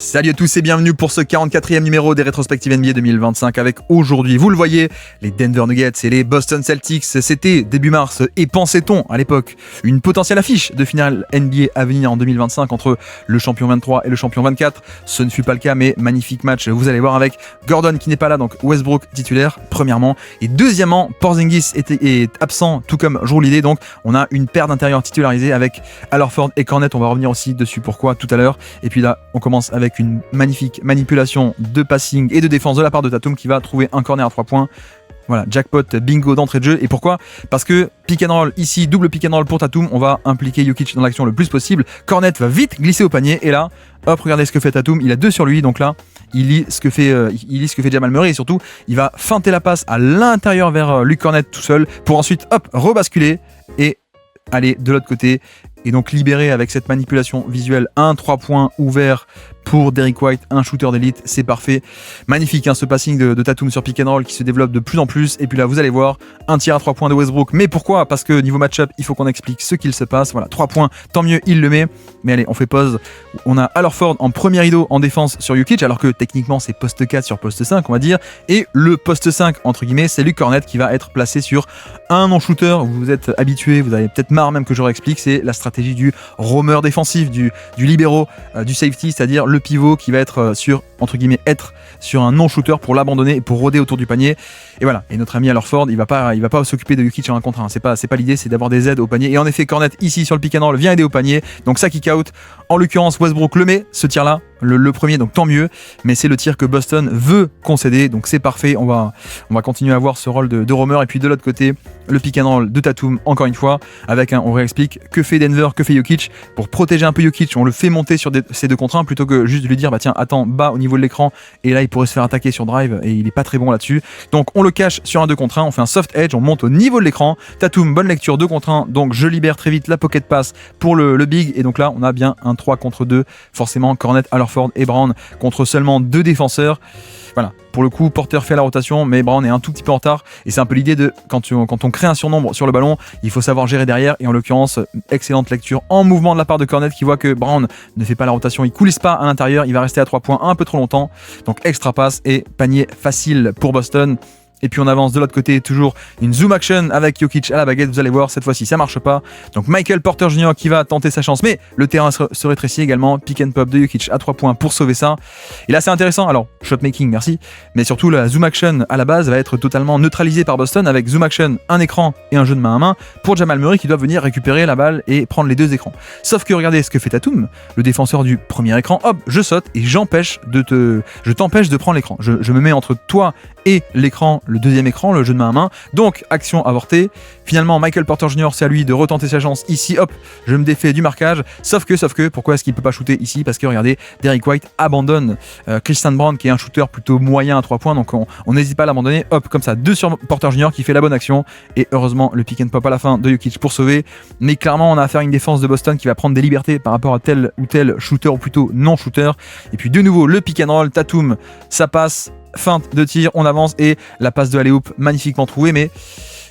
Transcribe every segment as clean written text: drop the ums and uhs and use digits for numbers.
Salut à tous et bienvenue pour ce 44e numéro des rétrospectives NBA 2025 avec aujourd'hui, vous le voyez, les Denver Nuggets et les Boston Celtics. C'était début mars et pensait-on à l'époque une potentielle affiche de finale NBA à venir en 2025 entre le champion 23 et le champion 24. Ce ne fut pas le cas, mais magnifique match, vous allez voir, avec Gordon qui n'est pas là, donc Westbrook titulaire premièrement, et deuxièmement Porzingis est absent tout comme Jrue Holiday, donc on a une paire d'intérieurs titularisés avec Al Horford et Kornet. On va revenir aussi dessus pourquoi tout à l'heure. Et puis là on commence avec une magnifique manipulation de passing et de défense de la part de Tatum qui va trouver un corner à 3 points. Voilà, jackpot, bingo d'entrée de jeu. Et pourquoi ? Parce que pick and roll ici, double pick and roll pour Tatum, on va impliquer Jokic dans l'action le plus possible. Kornet va vite glisser au panier et là, hop, regardez ce que fait Tatum, il a 2 sur lui, donc là, il lit ce que fait Jamal Murray et surtout, il va feinter la passe à l'intérieur vers Luke Kornet tout seul pour ensuite, hop, rebasculer et aller de l'autre côté. Et donc libéré avec cette manipulation visuelle, un 3 points ouvert pour Derrick White, un shooter d'élite, c'est parfait. Magnifique hein, ce passing de Tatum sur pick and roll qui se développe de plus en plus. Et puis là vous allez voir, un tir à 3 points de Westbrook. Mais pourquoi ? Parce que niveau match-up, il faut qu'on explique ce qu'il se passe. Voilà, 3 points, tant mieux, il le met. Mais allez, on fait pause. On a Al Horford en premier rideau en défense sur Jokic, alors que techniquement c'est poste 4 sur poste 5 on va dire. Et le poste 5 entre guillemets, c'est Luke Kornet qui va être placé sur un non-shooter. Vous êtes habitué, vous avez peut-être marre même que je réexplique, c'est la stratégie du roamer défensif, du libéro, du safety, c'est-à-dire le pivot qui va être sur, entre guillemets, être sur un non-shooter pour l'abandonner et pour rôder autour du panier. Et voilà. Et notre ami Al Horford, il va pas s'occuper de Jokic en 1 contre 1. C'est pas l'idée, c'est d'avoir des aides au panier. Et en effet, Kornet ici sur le pick and roll vient aider au panier. Donc ça kick out. En l'occurrence, Westbrook le met, ce tir-là, le premier, donc tant mieux. Mais c'est le tir que Boston veut concéder. Donc c'est parfait. On va continuer à avoir ce rôle de roamer. Et puis de l'autre côté, le pick and roll de Tatum, encore une fois, avec on réexplique que fait Denver, que fait Jokic. Pour protéger un peu Jokic, on le fait monter sur ces 2 contre 1 plutôt que juste de lui dire bah tiens, attends, bas au niveau de l'écran. Et là, il pourrait se faire attaquer sur drive et il est pas très bon là-dessus. Donc on le cache sur un 2 contre 1, on fait un soft edge, on monte au niveau de l'écran. Tatum, bonne lecture, 2 contre 1. Donc je libère très vite la pocket pass pour le big. Et donc là, on a bien un 3 contre 2. Forcément, Kornet, Al Horford et Brown contre seulement 2 défenseurs. Voilà, pour le coup, Porter fait la rotation, mais Brown est un tout petit peu en retard. Et c'est un peu l'idée de, quand on crée un surnombre sur le ballon, il faut savoir gérer derrière. Et en l'occurrence, excellente lecture en mouvement de la part de Kornet qui voit que Brown ne fait pas la rotation, il coulisse pas à l'intérieur, il va rester à 3 points un peu trop longtemps. Donc extra passe et panier facile pour Boston. Et puis on avance de l'autre côté, toujours une zoom action avec Jokic à la baguette, vous allez voir, cette fois-ci ça marche pas. Donc Michael Porter Jr. qui va tenter sa chance, mais le terrain se rétrécit également, pick and pop de Jokic à 3 points pour sauver ça. Et là c'est intéressant, alors shot making merci, mais surtout la zoom action à la base va être totalement neutralisée par Boston avec zoom action, un écran et un jeu de main à main pour Jamal Murray qui doit venir récupérer la balle et prendre les 2 écrans. Sauf que regardez ce que fait Tatum, le défenseur du premier écran, hop, je saute et je t'empêche de prendre l'écran. Je me mets entre toi et l'écran, le deuxième écran, le jeu de main à main. Donc action avortée. Finalement Michael Porter Jr. c'est à lui de retenter sa chance ici, hop, je me défais du marquage. Sauf que, pourquoi est-ce qu'il peut pas shooter ici ? Parce que regardez, Derrick White abandonne Christian Brown qui est un shooter plutôt moyen à 3 points, donc on n'hésite pas à l'abandonner. Hop, comme ça, 2 sur Porter Jr. qui fait la bonne action. Et heureusement le pick and pop à la fin de Jokic pour sauver. Mais clairement on a affaire à une défense de Boston qui va prendre des libertés par rapport à tel ou tel shooter ou plutôt non shooter. Et puis de nouveau le pick and roll, Tatum, ça passe. Feinte de tir, on avance et la passe de alley-oop magnifiquement trouvée, mais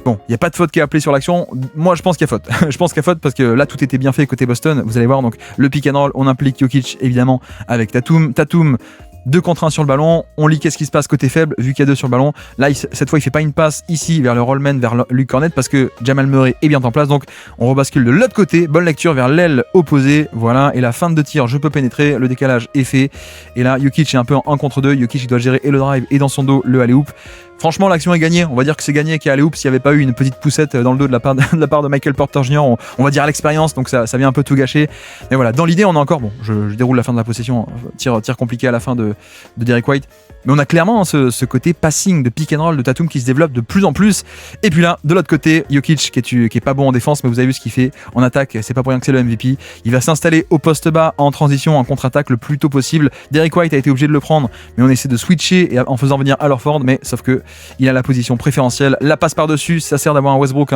bon, il n'y a pas de faute qui est appelée sur l'action. Moi, je pense qu'il y a faute. Je pense qu'il y a faute parce que là, tout était bien fait côté Boston. Vous allez voir, donc le pick and roll, on implique Jokic évidemment avec Tatum. 2 contre 1 sur le ballon, on lit qu'est-ce qui se passe côté faible vu qu'il y a 2 sur le ballon. Là cette fois il fait pas une passe ici vers le rollman vers Luke Kornet parce que Jamal Murray est bien en place, donc on rebascule de l'autre côté, bonne lecture vers l'aile opposée, voilà, et la feinte de tir, je peux pénétrer, le décalage est fait et là Jokic est un peu en 1 contre 2, Jokic il doit gérer et le drive et dans son dos le alley-oop. Franchement, l'action est gagnée. On va dire que c'est gagné qu'il y a alley-oop s'il n'y avait pas eu une petite poussette dans le dos de la part de Michael Porter Jr. On va dire à l'expérience, donc ça vient un peu tout gâcher. Mais voilà, dans l'idée, on a encore, bon, je déroule la fin de la possession, tir compliqué à la fin de Derrick White. Mais on a clairement ce côté passing de pick and roll de Tatum qui se développe de plus en plus. Et puis là, de l'autre côté, Jokic qui est pas bon en défense, mais vous avez vu ce qu'il fait en attaque. C'est pas pour rien que c'est le MVP. Il va s'installer au poste bas en transition, en contre-attaque le plus tôt possible. Derrick White a été obligé de le prendre, mais on essaie de switcher et en faisant venir Al Horford, mais sauf que il a la position préférentielle, la passe par-dessus, ça sert d'avoir un Westbrook,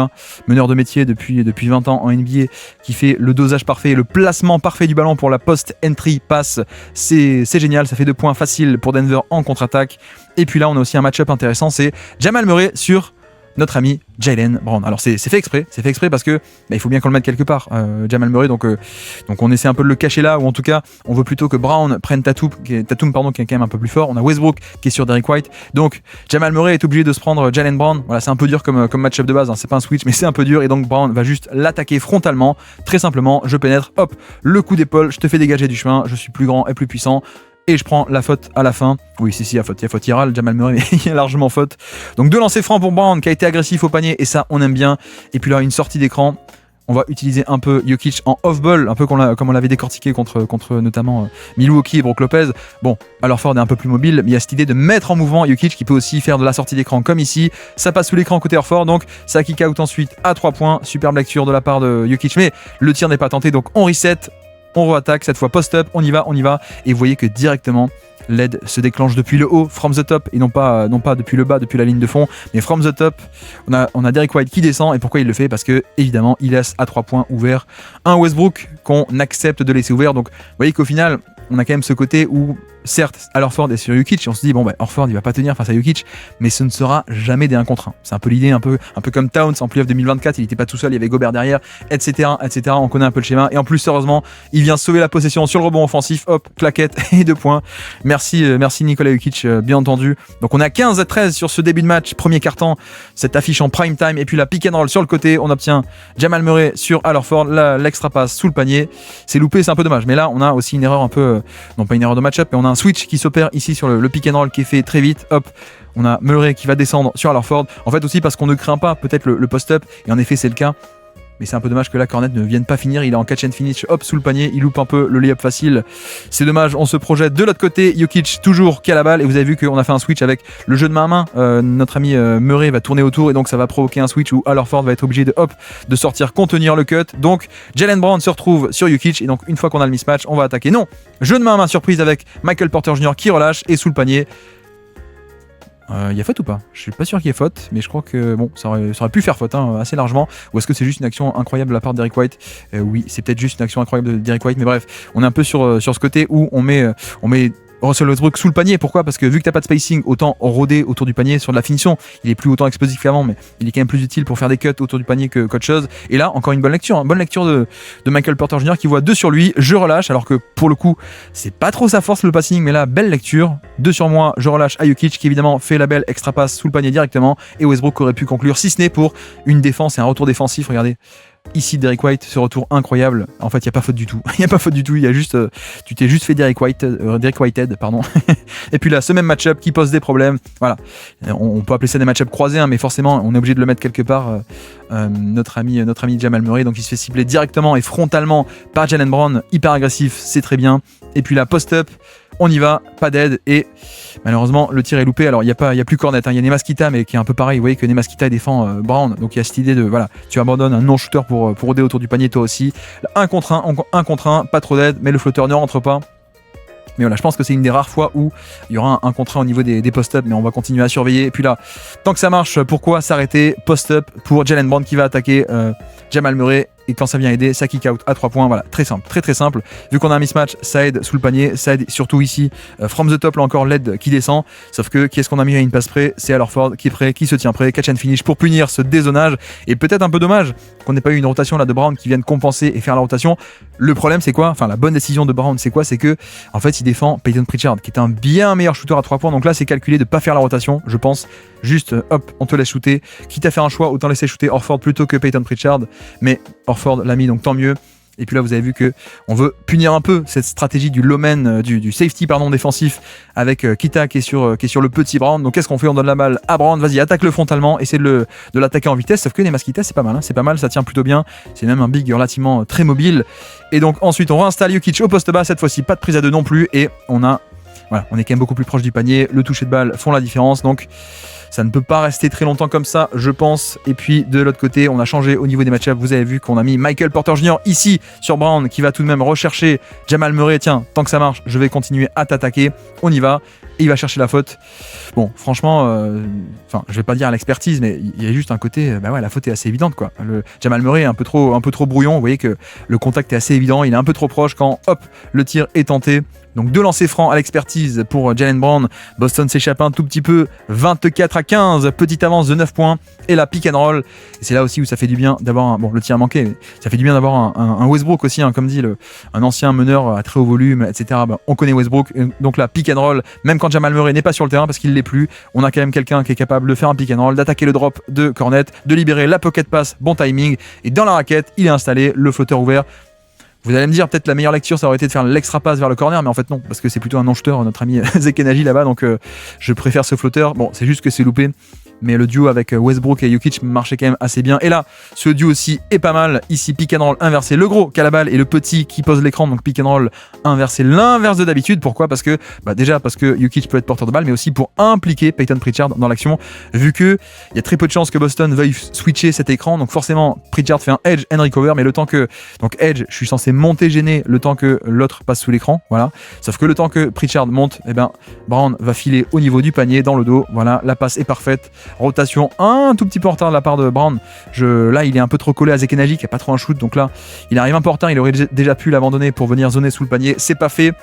meneur de métier depuis 20 ans en NBA, qui fait le dosage parfait, le placement parfait du ballon pour la post-entry pass. C'est génial, ça fait 2 points faciles pour Denver en contre-attaque. Et puis là, on a aussi un match-up intéressant, c'est Jamal Murray sur notre ami Jaylen Brown. Alors c'est fait exprès parce que il faut bien qu'on le mette quelque part, Jamal Murray, donc on essaie un peu de le cacher là, ou en tout cas on veut plutôt que Brown prenne Tatum qui est quand même un peu plus fort. On a Westbrook qui est sur Derrick White, donc Jamal Murray est obligé de se prendre Jaylen Brown. Voilà, c'est un peu dur comme match-up de base, hein. C'est pas un switch mais c'est un peu dur, et donc Brown va juste l'attaquer frontalement, très simplement. Je pénètre, hop, le coup d'épaule, je te fais dégager du chemin, je suis plus grand et plus puissant, et je prends la faute à la fin. Oui, si, il y a faute, il râle Jamal Murray, mais il y a largement faute. Donc 2 lancers francs pour Brown qui a été agressif au panier, et ça on aime bien. Et puis là, une sortie d'écran. On va utiliser un peu Jokic en off-ball, un peu comme on l'avait décortiqué contre notamment Milwaukee et Brook Lopez. Bon, alors Ford est un peu plus mobile, mais il y a cette idée de mettre en mouvement Jokic qui peut aussi faire de la sortie d'écran comme ici. Ça passe sous l'écran côté Horford, donc ça kick out ensuite à 3 points. Superbe lecture de la part de Jokic, mais le tir n'est pas tenté, donc on reset, on re-attaque, cette fois post-up, on y va. Et vous voyez que directement, l'aide se déclenche depuis le haut, from the top, et non pas depuis le bas, depuis la ligne de fond, mais from the top. On a Derrick White qui descend, et pourquoi il le fait? Parce que évidemment il laisse à 3 points ouvert un Westbrook qu'on accepte de laisser ouvert. Donc vous voyez qu'au final on a quand même ce côté où certes Horford est sur Jokic, et on se dit Horford il va pas tenir face à Jokic, mais ce ne sera jamais des 1 contre 1. C'est un peu l'idée, un peu comme Towns en playoff 2024, il était pas tout seul, il y avait Gobert derrière, etc. On connaît un peu le schéma, et en plus heureusement il vient sauver la possession sur le rebond offensif, hop, claquette et 2 points. Merci Nikola Jokic, bien entendu. Donc on a 15-13 sur ce début de match, premier quart-temps, cette affiche en prime time, et puis la pick and roll sur le côté, on obtient Jamal Murray sur Al Horford, l'extra passe sous le panier, c'est loupé, c'est un peu dommage, mais là on a aussi une erreur un peu, non pas une erreur de match-up, mais on a un switch qui s'opère ici sur le pick and roll qui est fait très vite, hop, on a Murray qui va descendre sur Al Horford, en fait aussi parce qu'on ne craint pas peut-être le post-up, et en effet c'est le cas. Mais c'est un peu dommage que là Cornet ne vienne pas finir, il est en catch and finish, hop, sous le panier, il loupe un peu le lay-up facile. C'est dommage, on se projette de l'autre côté, Jokic toujours qui a la balle, et vous avez vu qu'on a fait un switch avec le jeu de main à main. Notre ami Murray va tourner autour, et donc ça va provoquer un switch où Al Horford va être obligé de sortir, contenir le cut. Donc Jaylen Brown se retrouve sur Jokic, et donc une fois qu'on a le mismatch, on va attaquer. Non, jeu de main à main surprise avec Michael Porter Jr. qui relâche, et sous le panier. Il y a faute ou pas? Je suis pas sûr qu'il y ait faute, mais je crois que ça aurait pu faire faute, hein, assez largement. Ou est-ce que c'est juste une action incroyable de la part de Derrick White? Oui, c'est peut-être juste une action incroyable de Derrick White, mais bref, on est un peu sur ce côté où on met Russell Westbrook sous le panier. Pourquoi? Parce que vu que t'as pas de spacing, autant rôder autour du panier sur de la finition. Il est plus autant explosif qu'avant, mais il est quand même plus utile pour faire des cuts autour du panier qu'autre chose. Et là, encore une bonne lecture de Michael Porter Jr. qui voit 2 sur lui, je relâche, alors que pour le coup, c'est pas trop sa force le passing, mais là, belle lecture, 2 sur moi, je relâche à Jokic qui évidemment fait la belle extra passe sous le panier directement, et Westbrook aurait pu conclure, si ce n'est pour une défense et un retour défensif. Regardez. Ici Derrick White, ce retour incroyable. En fait, il n'y a pas faute du tout. Il y a juste, tu t'es juste fait Derrick Whitehead, pardon. Et puis là, ce même match-up qui pose des problèmes. Voilà. On peut appeler ça des match-up croisés, hein, mais forcément, on est obligé de le mettre quelque part. Notre ami Jamal Murray, donc il se fait cibler directement et frontalement par Jaylen Brown, hyper agressif, c'est très bien. Et puis là, post-up, on y va, pas d'aide, et malheureusement le tir est loupé. Alors il y a plus Cornet, hein. Il y a Nemaskita, mais qui est un peu pareil. Vous voyez que Nemaskita défend Brown, donc il y a cette idée de tu abandonnes un non-shooter pour rôder autour du panier toi aussi. Là, 1 contre 1, pas trop d'aide, mais le flotteur ne rentre pas. Mais voilà, je pense que c'est une des rares fois où il y aura un contre 1 au niveau des post-up, mais on va continuer à surveiller. Et puis là, tant que ça marche, pourquoi s'arrêter? Post-up pour Jaylen Brown qui va attaquer Jamal Murray, et quand ça vient aider, ça kick out à 3 points. Voilà, très simple, très très simple. Vu qu'on a un mismatch, ça aide sous le panier, ça aide surtout ici from the top, là encore l'aide qui descend. Sauf que qui est-ce qu'on a mis à une passe près? C'est Al Horford qui est prêt, qui se tient prêt, catch and finish pour punir ce dézonage. Et peut-être un peu dommage qu'on n'ait pas eu une rotation là de Brown qui vienne compenser et faire la rotation. Le problème c'est quoi? Enfin, la bonne décision de Brown c'est quoi? C'est que en fait il défend Peyton Pritchard qui est un bien meilleur shooter à 3 points. Donc là c'est calculé de pas faire la rotation, je pense. Juste hop, on te laisse shooter. Quitte à faire un choix, autant laisser shooter Horford plutôt que Peyton Pritchard. Mais Horford l'a mis, donc tant mieux. Et puis là vous avez vu que on veut punir un peu cette stratégie du low man, du safety défensif avec Kita qui est sur le petit Brown. Donc qu'est-ce qu'on fait? On donne la balle à Brown, vas-y attaque-le frontalement, essaie de l'attaquer en vitesse. Sauf que Nemaskita c'est pas mal, hein, c'est pas mal, ça tient plutôt bien. C'est même un big relativement très mobile. Et donc ensuite on réinstalle Jokic au poste bas, cette fois-ci pas de prise à 2 non plus, et on est quand même beaucoup plus proche du panier. Le toucher de balle font la différence, donc ça ne peut pas rester très longtemps comme ça, je pense. Et puis de l'autre côté, on a changé au niveau des match-ups. Vous avez vu qu'on a mis Michael Porter Jr. ici sur Brown, qui va tout de même rechercher Jamal Murray. Tiens, tant que ça marche, je vais continuer à t'attaquer. On y va. Et il va chercher la faute. Bon, franchement, je vais pas dire à l'expertise, mais il y a juste un côté, la faute est assez évidente, quoi. Le Jamal Murray est un peu trop brouillon. Vous voyez que le contact est assez évident. Il est un peu trop proche quand, hop, le tir est tenté. Donc 2 lancers francs à l'expertise pour Jaylen Brown. Boston s'échappe un tout petit peu, 24-15, petite avance de 9 points. Et la pick and roll. Et c'est là aussi où ça fait du bien d'avoir bon, le tir a manqué, mais ça fait du bien d'avoir un Westbrook aussi, comme dit un ancien meneur à très haut volume, etc. On connaît Westbrook. Donc la pick and roll, même quand Jamal Murray n'est pas sur le terrain parce qu'il l'est plus, on a quand même quelqu'un qui est capable de faire un pick and roll, d'attaquer le drop de Cornet, de libérer la pocket pass, bon timing. Et dans la raquette, il est installé, le flotteur ouvert. Vous allez me dire, peut-être la meilleure lecture, ça aurait été de faire l'extra passe vers le corner, mais en fait non, parce que c'est plutôt un non-shooter, notre ami Zekenaji là-bas, donc je préfère ce flotteur. Bon, c'est juste que c'est loupé, mais le duo avec Westbrook et Jokic marchait quand même assez bien. Et là, ce duo aussi est pas mal. Ici, pick and roll inversé, le gros qui a la balle et le petit qui pose l'écran, donc pick and roll inversé, l'inverse de d'habitude. Pourquoi ? Parce que, déjà parce que Jokic peut être porteur de balle, mais aussi pour impliquer Peyton Pritchard dans l'action, vu que il y a très peu de chances que Boston veuille switcher cet écran. Donc forcément, Pritchard fait un edge and recover, mais le temps que, donc edge, je suis censé monter gêné le temps que l'autre passe sous l'écran, voilà. Sauf que le temps que Pritchard monte, Brown va filer au niveau du panier, dans le dos, voilà, la passe est parfaite. Rotation un tout petit peu en retard de la part de Brown. Là, il est un peu trop collé à Zekenaji qui a pas trop un shoot, donc là, il arrive un peu en retard. Il aurait déjà pu l'abandonner pour venir zoner sous le panier. C'est pas fait.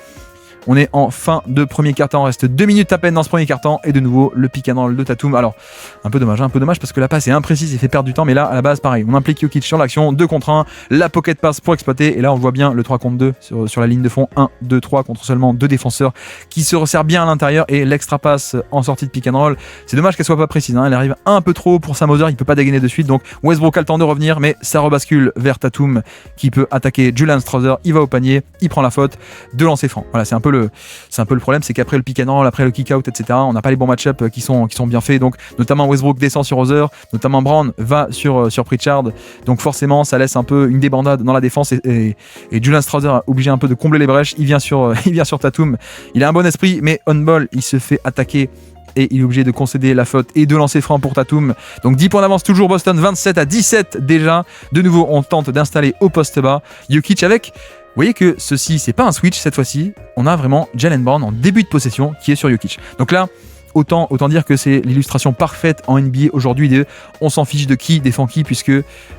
On est en fin de premier quart-temps, il reste 2 minutes à peine dans ce premier quart-temps et de nouveau le pick and roll de Tatum. Alors un peu dommage parce que la passe est imprécise et fait perdre du temps, mais là à la base pareil, on implique Jokic sur l'action, 2 contre 1, la pocket pass pour exploiter et là on voit bien le 3 contre 2 sur la ligne de fond, 1, 2, 3 contre seulement 2 défenseurs qui se resserrent bien à l'intérieur et l'extra passe en sortie de pick and roll, c'est dommage qu'elle soit pas précise, elle arrive un peu trop pour Sam Hauser, il peut pas dégainer de suite, donc Westbrook a le temps de revenir mais ça rebascule vers Tatum qui peut attaquer Julian Strawther, il va au panier, il prend la faute, 2 lancers francs. Voilà, c'est un peu le problème, c'est qu'après le pick and roll, après le kick out, etc., on n'a pas les bons match-up qui sont bien faits. Donc, notamment Westbrook descend sur Hauser, notamment Brown va sur Pritchard. Donc, forcément, ça laisse un peu une débandade dans la défense et Julian Strawther a obligé un peu de combler les brèches. Il vient sur Tatum. Il a un bon esprit, mais on ball, il se fait attaquer. Et il est obligé de concéder la faute et de lancer franc pour Tatum. Donc 10 points d'avance toujours Boston, 27-17 déjà. De nouveau, on tente d'installer au poste bas Jokic avec... Vous voyez que ceci, c'est pas un switch cette fois-ci. On a vraiment Jaylen Brown en début de possession qui est sur Jokic. Donc là, autant dire que c'est l'illustration parfaite en NBA aujourd'hui de on s'en fiche de qui défend qui, puisque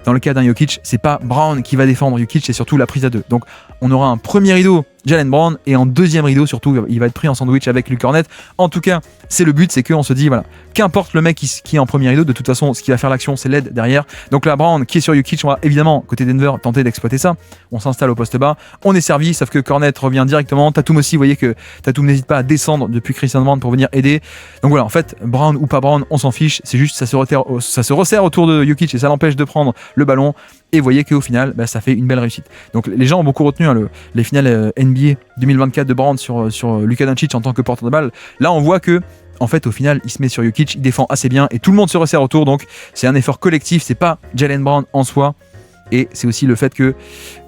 dans le cas d'un Jokic, c'est pas Brown qui va défendre Jokic, c'est surtout la prise à 2. Donc on aura un premier rideau Jaylen Brown et en deuxième rideau surtout il va être pris en sandwich avec Luke Cornet. En tout cas c'est le but, c'est qu'on se dit voilà, qu'importe le mec qui est en premier rideau, de toute façon ce qui va faire l'action c'est l'aide derrière. Donc là Brown qui est sur Jokic, on va évidemment côté Denver tenter d'exploiter ça, on s'installe au poste bas, on est servi, sauf que Cornet revient directement, Tatum aussi, vous voyez que Tatum n'hésite pas à descendre depuis Christian Brown pour venir aider. Donc voilà, en fait Brown ou pas Brown on s'en fiche, c'est juste ça se resserre autour de Jokic et ça l'empêche de prendre le ballon. Et vous voyez qu'au final, ça fait une belle réussite. Donc les gens ont beaucoup retenu les finales NBA 2024 de Brown sur Luka Doncic en tant que porteur de balle. Là, on voit que, en fait, au final, il se met sur Jokic, il défend assez bien et tout le monde se resserre autour. Donc c'est un effort collectif, c'est pas Jaylen Brown en soi. Et c'est aussi le fait que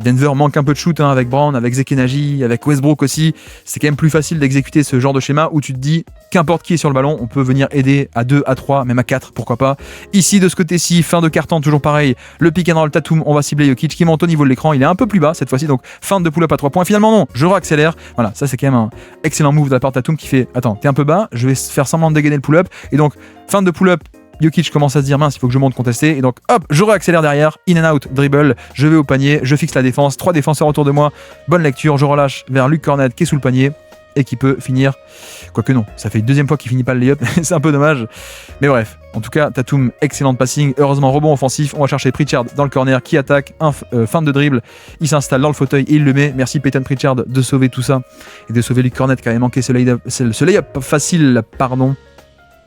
Denver manque un peu de shoot avec Brown, avec Zekenaji, avec Westbrook aussi. C'est quand même plus facile d'exécuter ce genre de schéma où tu te dis qu'importe qui est sur le ballon, on peut venir aider à 2, à 3, même à 4, pourquoi pas. Ici, de ce côté-ci, fin de quart-temps, toujours pareil. Le pick and roll Tatum, on va cibler Jokic qui monte au niveau de l'écran. Il est un peu plus bas cette fois-ci, donc fin de pull-up à 3 points. Finalement, non, je réaccélère. Voilà, ça c'est quand même un excellent move de la part de Tatum qui fait attends, t'es un peu bas, je vais faire semblant de dégainer le pull-up. Et donc, fin de pull-up. Jokic commence à se dire mince, il faut que je monte contester, et donc hop, je réaccélère derrière, in and out, dribble, je vais au panier, je fixe la défense, 3 défenseurs autour de moi, bonne lecture, je relâche vers Luke Cornet qui est sous le panier et qui peut finir, quoique non, ça fait une deuxième fois qu'il finit pas le layup, c'est un peu dommage, mais bref, en tout cas Tatum, excellent passing, heureusement rebond offensif, on va chercher Pritchard dans le corner qui attaque, fin de dribble, il s'installe dans le fauteuil et il le met, merci Peyton Pritchard de sauver tout ça, et de sauver Luke Cornet qui avait manqué ce layup facile, pardon.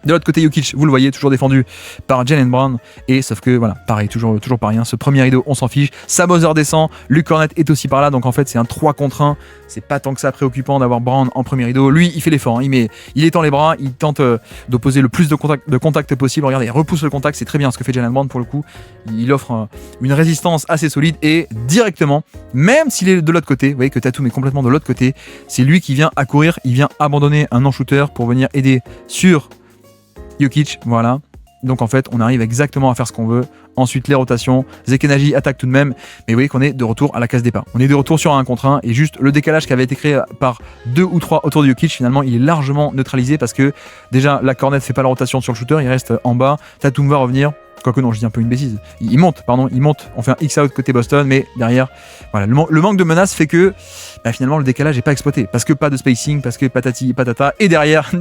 De l'autre côté, Jokic, vous le voyez, toujours défendu par Jaylen Brown. Et sauf que, voilà, pareil, toujours pas rien. Ce premier rideau, on s'en fiche. Sam Hauser descend. Luke Cornet est aussi par là. Donc en fait, c'est un 3 contre 1. C'est pas tant que ça préoccupant d'avoir Brown en premier rideau. Lui, il fait l'effort. Il étend les bras. Il tente d'opposer le plus de contact possible. Regardez, il repousse le contact. C'est très bien ce que fait Jaylen Brown pour le coup. Il offre une résistance assez solide. Et directement, même s'il est de l'autre côté, vous voyez que Tatum est complètement de l'autre côté. C'est lui qui vient accourir. Il vient abandonner un non-shooter pour venir aider sur Jokic, voilà. Donc en fait, on arrive exactement à faire ce qu'on veut. Ensuite, les rotations. Zekenaji attaque tout de même. Mais vous voyez qu'on est de retour à la case départ. On est de retour sur un 1 contre 1. Et juste le décalage qui avait été créé par 2 ou 3 autour de Jokic, finalement, il est largement neutralisé parce que déjà, la Cornet fait pas la rotation sur le shooter. Il reste en bas. Tatum va revenir. Quoique non, je dis un peu une bêtise. Il monte, on fait un X-out côté Boston, mais derrière, voilà, le manque de menace fait que finalement le décalage n'est pas exploité. Parce que pas de spacing, parce que patati patata, et derrière,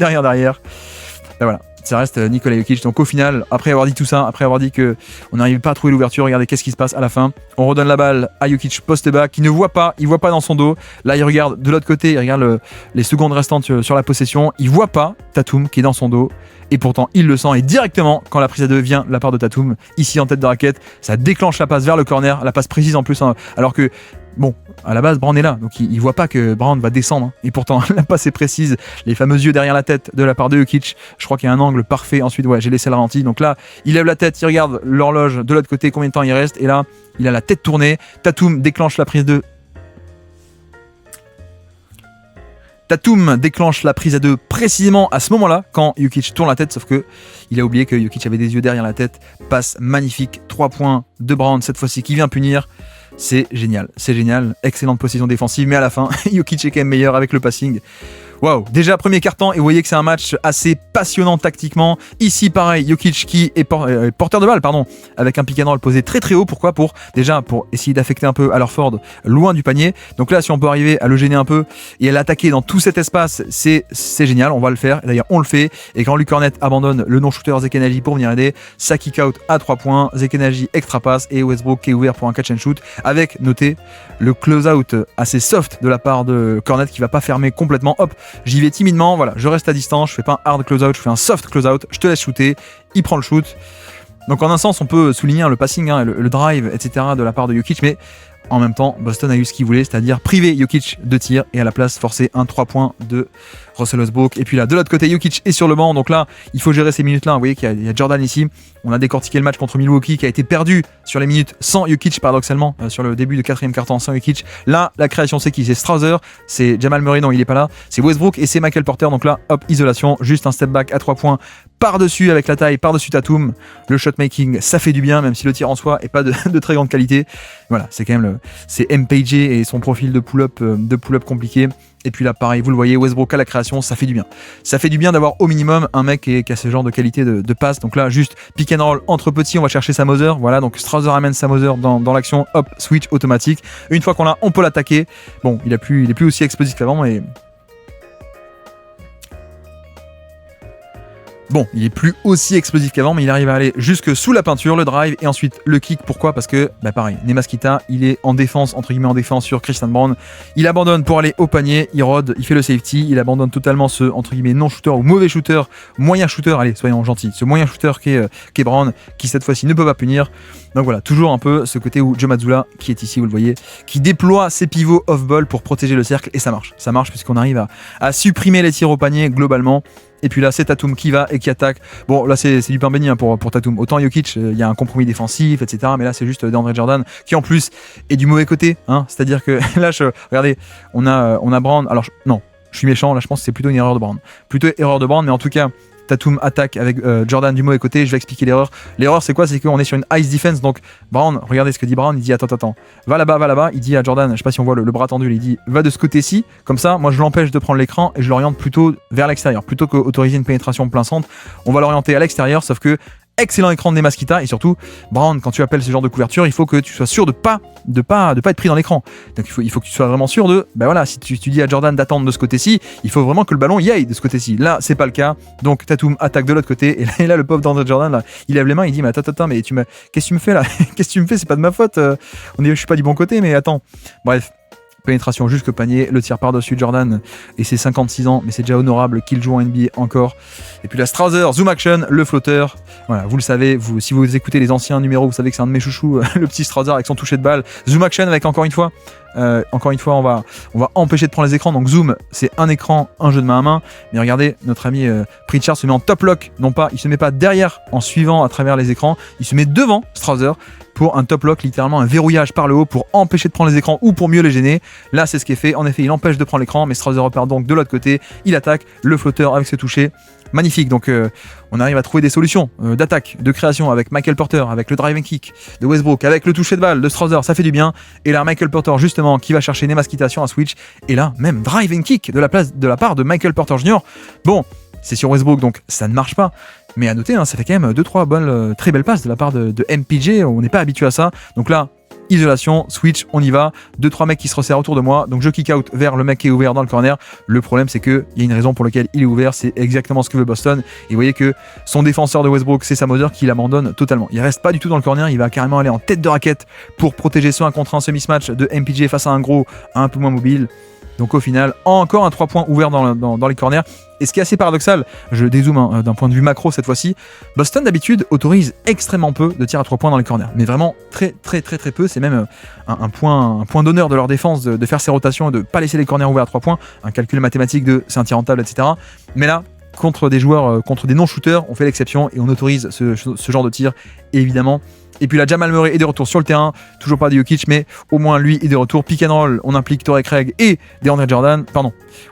voilà. Ça reste Nikola Jokic. Donc au final, après avoir dit tout ça, après avoir dit que on n'arrive pas à trouver l'ouverture, regardez qu'est-ce qui se passe à la fin. On redonne la balle à Jokic post bas qui ne voit pas, il voit pas dans son dos. Là, il regarde de l'autre côté, il regarde les secondes restantes sur la possession. Il voit pas Tatum qui est dans son dos. Et pourtant, il le sent. Et directement, quand la prise à deux vient de la part de Tatum, ici en tête de raquette, ça déclenche la passe vers le corner. La passe précise en plus, hein, alors que bon, à la base, Brown est là, donc il voit pas que Brown va descendre. Hein. Et pourtant, la passe est précise. Les fameux yeux derrière la tête de la part de Jokic. Je crois qu'il y a un angle parfait. Ensuite, ouais, j'ai laissé le ralenti. Donc là, il lève la tête, il regarde l'horloge de l'autre côté, combien de temps il reste. Et là, il a la tête tournée. Tatum déclenche la prise à deux précisément à ce moment-là, quand Jokic tourne la tête, sauf que il a oublié que Jokic avait des yeux derrière la tête. Passe magnifique, 3 points de Brown cette fois-ci qui vient punir. C'est génial, excellente possession défensive, mais à la fin, Jokic est quand même meilleur avec le passing. Waouh, déjà premier quart-temps et vous voyez que c'est un match assez passionnant tactiquement. Ici pareil, Jokic qui est porteur de balle, avec un pick and roll posé très très haut. Pourquoi ? Pour essayer d'affecter un peu Al Horford loin du panier. Donc là, si on peut arriver à le gêner un peu et à l'attaquer dans tout cet espace, c'est génial, on va le faire. D'ailleurs, on le fait. Et quand Luke Kornet abandonne le non-shooter Zeke Nnaji pour venir aider, ça kick out à 3 points. Zeke Nnaji extra pass et Westbrook qui est ouvert pour un catch and shoot avec, notez, le close-out assez soft de la part de Kornet qui va pas fermer complètement. Hop, j'y vais timidement, voilà, je reste à distance, je fais pas un hard close-out, je fais un soft close-out, je te laisse shooter, il prend le shoot. Donc en un sens, on peut souligner le passing, le drive, etc. de la part de Jokic, mais en même temps, Boston a eu ce qu'il voulait, c'est-à-dire priver Jokic de tir et à la place forcer un 3 points de Russell Westbrook. Et puis là, de l'autre côté, Jokic est sur le banc, donc là, il faut gérer ces minutes-là. Vous voyez qu'il y a Jordan ici. On a décortiqué le match contre Milwaukee qui a été perdu sur les minutes sans Jokic, paradoxalement, sur le début de 4e quart-temps sans Jokic. Là, la création, c'est qui ? C'est Strawther, c'est Jamal Murray, non, il est pas là, c'est Westbrook et c'est Michael Porter. Donc là, hop, isolation, juste un step back à 3 points par-dessus avec la taille, par-dessus Tatum. Le shot making, ça fait du bien, même si le tir en soi est pas de très grande qualité. Voilà, c'est quand même c'est MPJ et son profil de pull-up compliqué. Et puis là, pareil, vous le voyez, Westbrook à la création, ça fait du bien. Ça fait du bien d'avoir au minimum un mec qui a ce genre de qualité de passe. Donc là, juste pick and roll entre petits, on va chercher Sam Hauser. Voilà, donc Strawther amène Sam Hauser dans l'action, hop, switch automatique. Une fois qu'on l'a, on peut l'attaquer. Bon, il est plus aussi explosif qu'avant, mais... Bon, il est plus aussi explosif qu'avant, mais il arrive à aller jusque sous la peinture, le drive et ensuite le kick. Pourquoi ? Parce que, pareil, Nemaskita, il est en défense, entre guillemets en défense sur Christian Brown. Il abandonne pour aller au panier, il rôde, il fait le safety, il abandonne totalement ce, entre guillemets, non-shooter ou mauvais shooter, moyen shooter, allez, soyons gentils, ce moyen shooter qui est Brown, qui cette fois-ci ne peut pas punir. Donc voilà, toujours un peu ce côté où Joe Mazzulla, qui est ici, vous le voyez, qui déploie ses pivots off-ball pour protéger le cercle, et ça marche. Ça marche puisqu'on arrive à supprimer les tirs au panier globalement. Et puis là, c'est Tatum qui va et qui attaque. Bon, là, c'est du pain béni pour Tatum. Autant Jokic, il y a un compromis défensif, etc. Mais là, c'est juste DeAndre Jordan qui, en plus, est du mauvais côté. C'est-à-dire que là, regardez, on a Brown. Alors, non, je suis méchant. Là, je pense que c'est plutôt une erreur de Brown. Mais en tout cas, Tatum attaque avec Jordan du mauvais côté. Je vais expliquer l'erreur. L'erreur, c'est quoi ? C'est qu'on est sur une ice defense. Donc, Brown, regardez ce que dit Brown. Il dit attends. Va là-bas. Il dit à Jordan, je sais pas si on voit le bras tendu, il dit va de ce côté-ci. Comme ça, moi, je l'empêche de prendre l'écran et je l'oriente plutôt vers l'extérieur. Plutôt qu'autoriser une pénétration plein centre, on va l'orienter à l'extérieur. Sauf que excellent écran de Nemaskita et surtout Brown, quand tu appelles ce genre de couverture, il faut que tu sois sûr de pas être pris dans l'écran. Donc il faut que tu sois vraiment sûr de si tu dis à Jordan d'attendre de ce côté-ci, il faut vraiment que le ballon y aille de ce côté-ci. Là, c'est pas le cas. Donc Tatum attaque de l'autre côté et là le pauvre d'Andre Jordan là, il lève les mains, il dit mais attends mais qu'est-ce que tu me fais là ? Qu'est-ce que tu me fais ? C'est pas de ma faute. Je suis pas du bon côté mais attends. Bref. Pénétration jusque panier, le tir par-dessus Jordan et ses 56 ans, mais c'est déjà honorable qu'il joue en NBA encore. Et puis la Strawther, zoom action, le flotteur. Voilà, vous le savez, si vous écoutez les anciens numéros, vous savez que c'est un de mes chouchous, le petit Strawther avec son toucher de balle. Zoom action avec encore une fois, on va empêcher de prendre les écrans. Donc zoom, c'est un écran, un jeu de main à main. Mais regardez, notre ami Pritchard se met en top lock, il se met pas derrière en suivant à travers les écrans, il se met devant Strawther pour un top lock, littéralement un verrouillage par le haut pour empêcher de prendre les écrans ou pour mieux les gêner. Là, c'est ce qui est fait. En effet, il empêche de prendre l'écran, mais Strawther repart donc de l'autre côté. Il attaque le flotteur avec ce toucher. Magnifique. Donc, on arrive à trouver des solutions d'attaque, de création avec Michael Porter, avec le driving kick de Westbrook, avec le toucher de balle de Strawther. Ça fait du bien. Et là, Michael Porter, justement, qui va chercher Nemaskita sur un switch. Et là, même driving kick de la part de Michael Porter Jr. Bon, c'est sur Westbrook, donc ça ne marche pas. Mais à noter, ça fait quand même 2-3 bonnes, très belles passes de la part de MPJ, on n'est pas habitué à ça. Donc là, isolation, switch, on y va. 2-3 mecs qui se resserrent autour de moi. Donc je kick out vers le mec qui est ouvert dans le corner. Le problème, c'est qu'il y a une raison pour laquelle il est ouvert. C'est exactement ce que veut Boston. Et vous voyez que son défenseur de Westbrook, c'est Sam Hauser qui l'abandonne totalement. Il reste pas du tout dans le corner. Il va carrément aller en tête de raquette pour protéger ce 1 contre 1, ce mismatch de MPJ face à un gros un peu moins mobile. Donc au final, encore un 3 points ouvert dans les corners. Et ce qui est assez paradoxal, je dézoome d'un point de vue macro cette fois-ci, Boston d'habitude autorise extrêmement peu de tirs à 3 points dans les corners. Mais vraiment très peu, c'est même un point d'honneur de leur défense de faire ces rotations et de ne pas laisser les corners ouverts à 3 points. Un calcul mathématique de c'est un tir rentable, etc. Mais là, contre des joueurs, contre des non-shooters, on fait l'exception et on autorise ce genre de tir, évidemment. Et puis là, Jamal Murray est de retour sur le terrain, toujours pas de Jokic, mais au moins lui est de retour. Pick and roll, on implique Torrey Craig et DeAndre Jordan,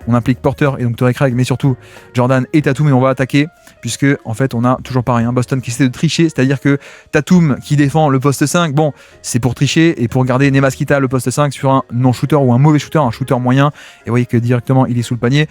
on implique Porter et donc Torrey Craig, mais surtout Jordan et Tatum, et on va attaquer, puisque en fait on a toujours pareil, Boston qui essaie de tricher, c'est-à-dire que Tatum qui défend le poste 5, bon, c'est pour tricher et pour garder Nemaskita le poste 5 sur un non-shooter ou un mauvais shooter, un shooter moyen, et vous voyez que directement il est sous le panier.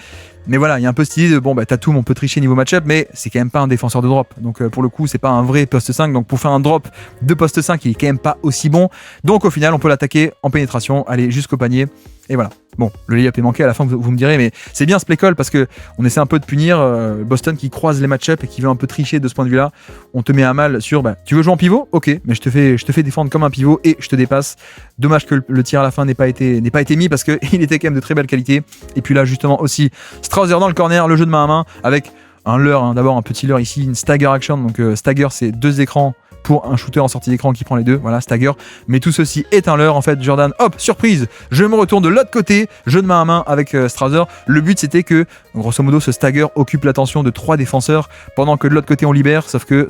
Mais voilà, il y a un peu cette idée de Tatum on peut tricher niveau match-up, mais c'est quand même pas un défenseur de drop, donc pour le coup c'est pas un vrai poste 5, donc pour faire un drop de poste 5 il est quand même pas aussi bon, donc au final on peut l'attaquer en pénétration, aller jusqu'au panier, et voilà. Bon, le layup est manqué à la fin, vous me direz, mais c'est bien ce play call parce que on essaie un peu de punir Boston qui croise les match-up et qui veut un peu tricher de ce point de vue-là. On te met à mal sur, tu veux jouer en pivot ? Ok, mais je te fais défendre comme un pivot et je te dépasse. Dommage que le tir à la fin n'ait pas été mis parce qu'il était quand même de très belle qualité. Et puis là, justement aussi, Strawther dans le corner, le jeu de main à main avec un leurre, d'abord un petit leurre ici, une stagger action. Donc stagger, c'est 2 écrans pour un shooter en sortie d'écran qui prend les deux, voilà, stagger. Mais tout ceci est un leurre en fait. Jordan, hop, surprise, je me retourne de l'autre côté, jeu de main à main avec Strawther. Le but c'était que, grosso modo, ce stagger occupe l'attention de 3 défenseurs pendant que de l'autre côté on libère, sauf que,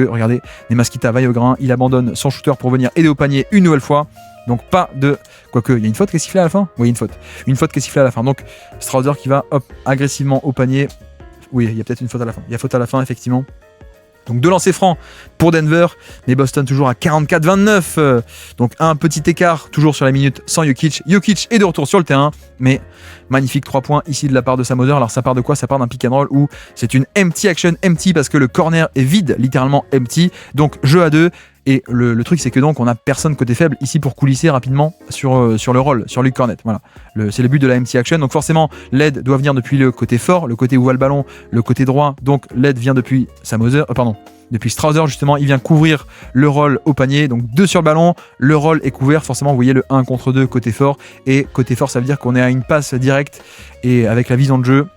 regardez, Nemaskita vaille au grain, il abandonne son shooter pour venir aider au panier une nouvelle fois. Donc pas de... Quoique, il y a une faute qui est sifflée à la fin ? Oui, une faute. Une faute qui est sifflée à la fin. Donc Strawther qui va, hop, agressivement au panier. Oui, il y a peut-être une faute à la fin. Il y a faute à la fin, effectivement. Donc 2 lancers francs pour Denver, mais Boston toujours à 44-29. Donc un petit écart toujours sur la minute sans Jokic. Jokic est de retour sur le terrain, mais magnifique 3 points ici de la part de Sam Hauser. Alors ça part de quoi ? Ça part d'un pick and roll où c'est une empty action, empty parce que le corner est vide, littéralement empty. Donc jeu à 2. Et le truc, c'est que donc on a personne côté faible ici pour coulisser rapidement sur le roll, sur Luke Cornet. Voilà. C'est le but de la empty action. Donc forcément, l'aide doit venir depuis le côté fort, le côté où va le ballon, le côté droit. Donc l'aide vient depuis depuis Strawther justement. Il vient couvrir le roll au panier. Donc 2 sur le ballon, le roll est couvert. Forcément, vous voyez le 1 contre 2 côté fort. Et côté fort, ça veut dire qu'on est à une passe directe et avec la vision de jeu.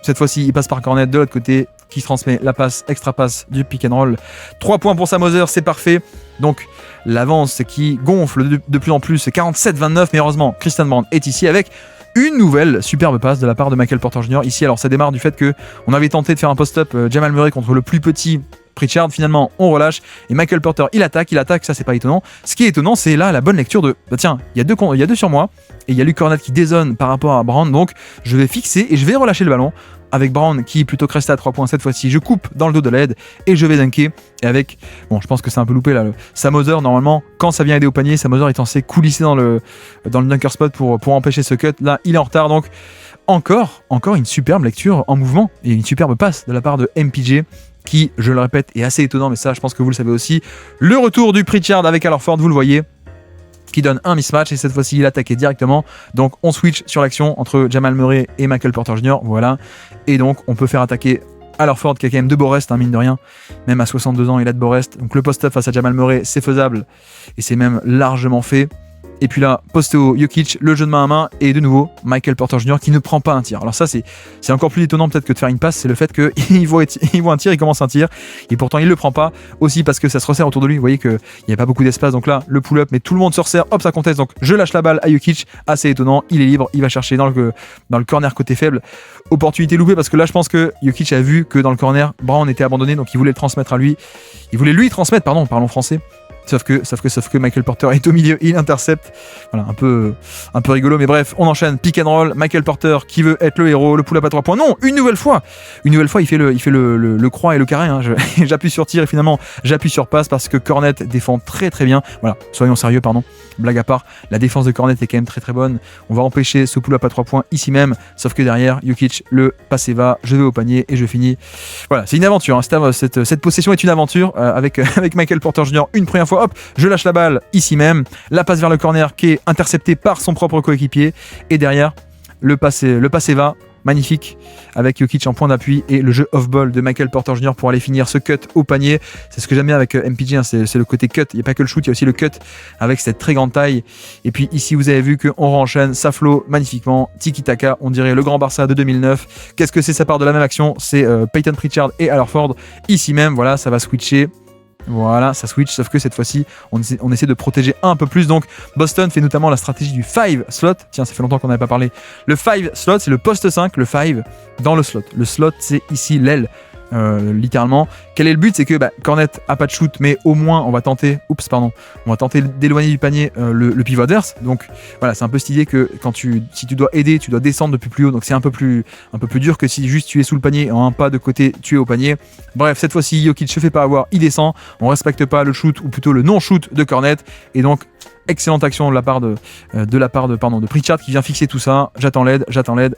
Cette fois-ci, il passe par Cornet de l'autre côté, qui se transmet la passe, extra passe du pick and roll. 3 points pour Sam Hauser, c'est parfait. Donc l'avance qui gonfle de plus en plus, 47-29, mais heureusement, Christian Brown est ici avec une nouvelle superbe passe de la part de Michael Porter Jr. Ici, alors ça démarre du fait que on avait tenté de faire un post-up Jamal Murray contre le plus petit Pritchard, finalement on relâche et Michael Porter il attaque, ça c'est pas étonnant. Ce qui est étonnant, c'est là la bonne lecture de tiens, il y a deux sur moi et il y a Luke Cornet qui dézone par rapport à Brown, donc je vais fixer et je vais relâcher le ballon avec Brown qui plutôt que rester à 3 points cette fois-ci, je coupe dans le dos de l'aide et je vais dunker. Et avec, bon, je pense que c'est un peu loupé là, Sam Hauser, normalement, quand ça vient aider au panier, Sam Hauser est censé coulisser dans le dunker spot pour empêcher ce cut. Là, il est en retard, donc encore une superbe lecture en mouvement et une superbe passe de la part de MPJ qui, je le répète, est assez étonnant, mais ça, je pense que vous le savez aussi. Le retour du Pritchard avec Al Horford, vous le voyez, qui donne un mismatch et cette fois-ci il attaquait directement. Donc on switch sur l'action entre Jamal Murray et Michael Porter Jr. Voilà. Et donc on peut faire attaquer Al Horford qui a quand même de beaux restes, mine de rien. Même à 62 ans, il a de beaux restes. Donc le post-up face à Jamal Murray, c'est faisable et c'est même largement fait. Et puis là, postéo Jokic, le jeu de main à main, et de nouveau Michael Porter Jr. qui ne prend pas un tir. Alors ça, c'est encore plus étonnant peut-être que de faire une passe, c'est le fait qu'il voit un tir, il commence un tir, et pourtant il le prend pas, aussi parce que ça se resserre autour de lui. Vous voyez qu'il n'y a pas beaucoup d'espace, donc là, le pull-up, mais tout le monde se resserre, hop, ça conteste, donc je lâche la balle à Jokic, assez étonnant, il est libre, il va chercher dans le corner côté faible. Opportunité loupée, parce que là, je pense que Jokic a vu que dans le corner, Brown était abandonné, donc il voulait le transmettre à lui. Il voulait lui transmettre, parlons français. Sauf que Michael Porter est au milieu, il intercepte. Voilà, un peu rigolo, mais bref, on enchaîne pick and roll. Michael Porter qui veut être le héros, le pull-up à 3 points. Non, une nouvelle fois, il fait le croix et le carré. Hein. J'appuie sur tir et finalement j'appuie sur passe parce que Cornet défend très très bien. Voilà, soyons sérieux, pardon. Blague à part, la défense de Cornet est quand même très très bonne. On va empêcher ce pull-up à 3 points ici même. Sauf que derrière, Jokic, le passe va, je vais au panier et je finis. Voilà, c'est une aventure. Hein. Cette possession est une aventure avec Michael Porter Jr. une première fois. Hop, je lâche la balle ici même. La passe vers le corner qui est interceptée par son propre coéquipier. Et derrière, le passé va. Magnifique, avec Jokic en point d'appui et le jeu off-ball de Michael Porter Jr. pour aller finir ce cut au panier. C'est ce que j'aime bien avec MPJ, hein, c'est le côté cut. Il n'y a pas que le shoot, il y a aussi le cut avec cette très grande taille. Et puis ici, vous avez vu qu'on renchaîne, ça flow magnifiquement. Tiki-taka, on dirait le grand Barça de 2009. Qu'est-ce que c'est? Ça part de la même action, c'est Peyton Pritchard et Al Horford. Ici même, voilà, ça va switcher. Voilà, ça switch, sauf que cette fois-ci, on essaie de protéger un peu plus. Donc, Boston fait notamment la stratégie du 5 slot. Tiens, ça fait longtemps qu'on n'avait pas parlé. Le 5 slot, c'est le poste 5, le 5 dans le slot. Le slot, c'est ici l'aile. Littéralement. Quel est le but? C'est que Cornet a pas de shoot, mais au moins on va tenter d'éloigner du panier le pivot adverse. Donc voilà, c'est un peu cette idée que si tu dois aider, tu dois descendre depuis plus haut. Donc c'est un peu plus dur que si juste tu es sous le panier en un pas de côté, tu es au panier. Bref, cette fois-ci, Jokic se fait pas avoir, il descend. On respecte pas le shoot ou plutôt le non-shoot de Cornet. Et donc excellente action de la part de Pritchard qui vient fixer tout ça. J'attends l'aide,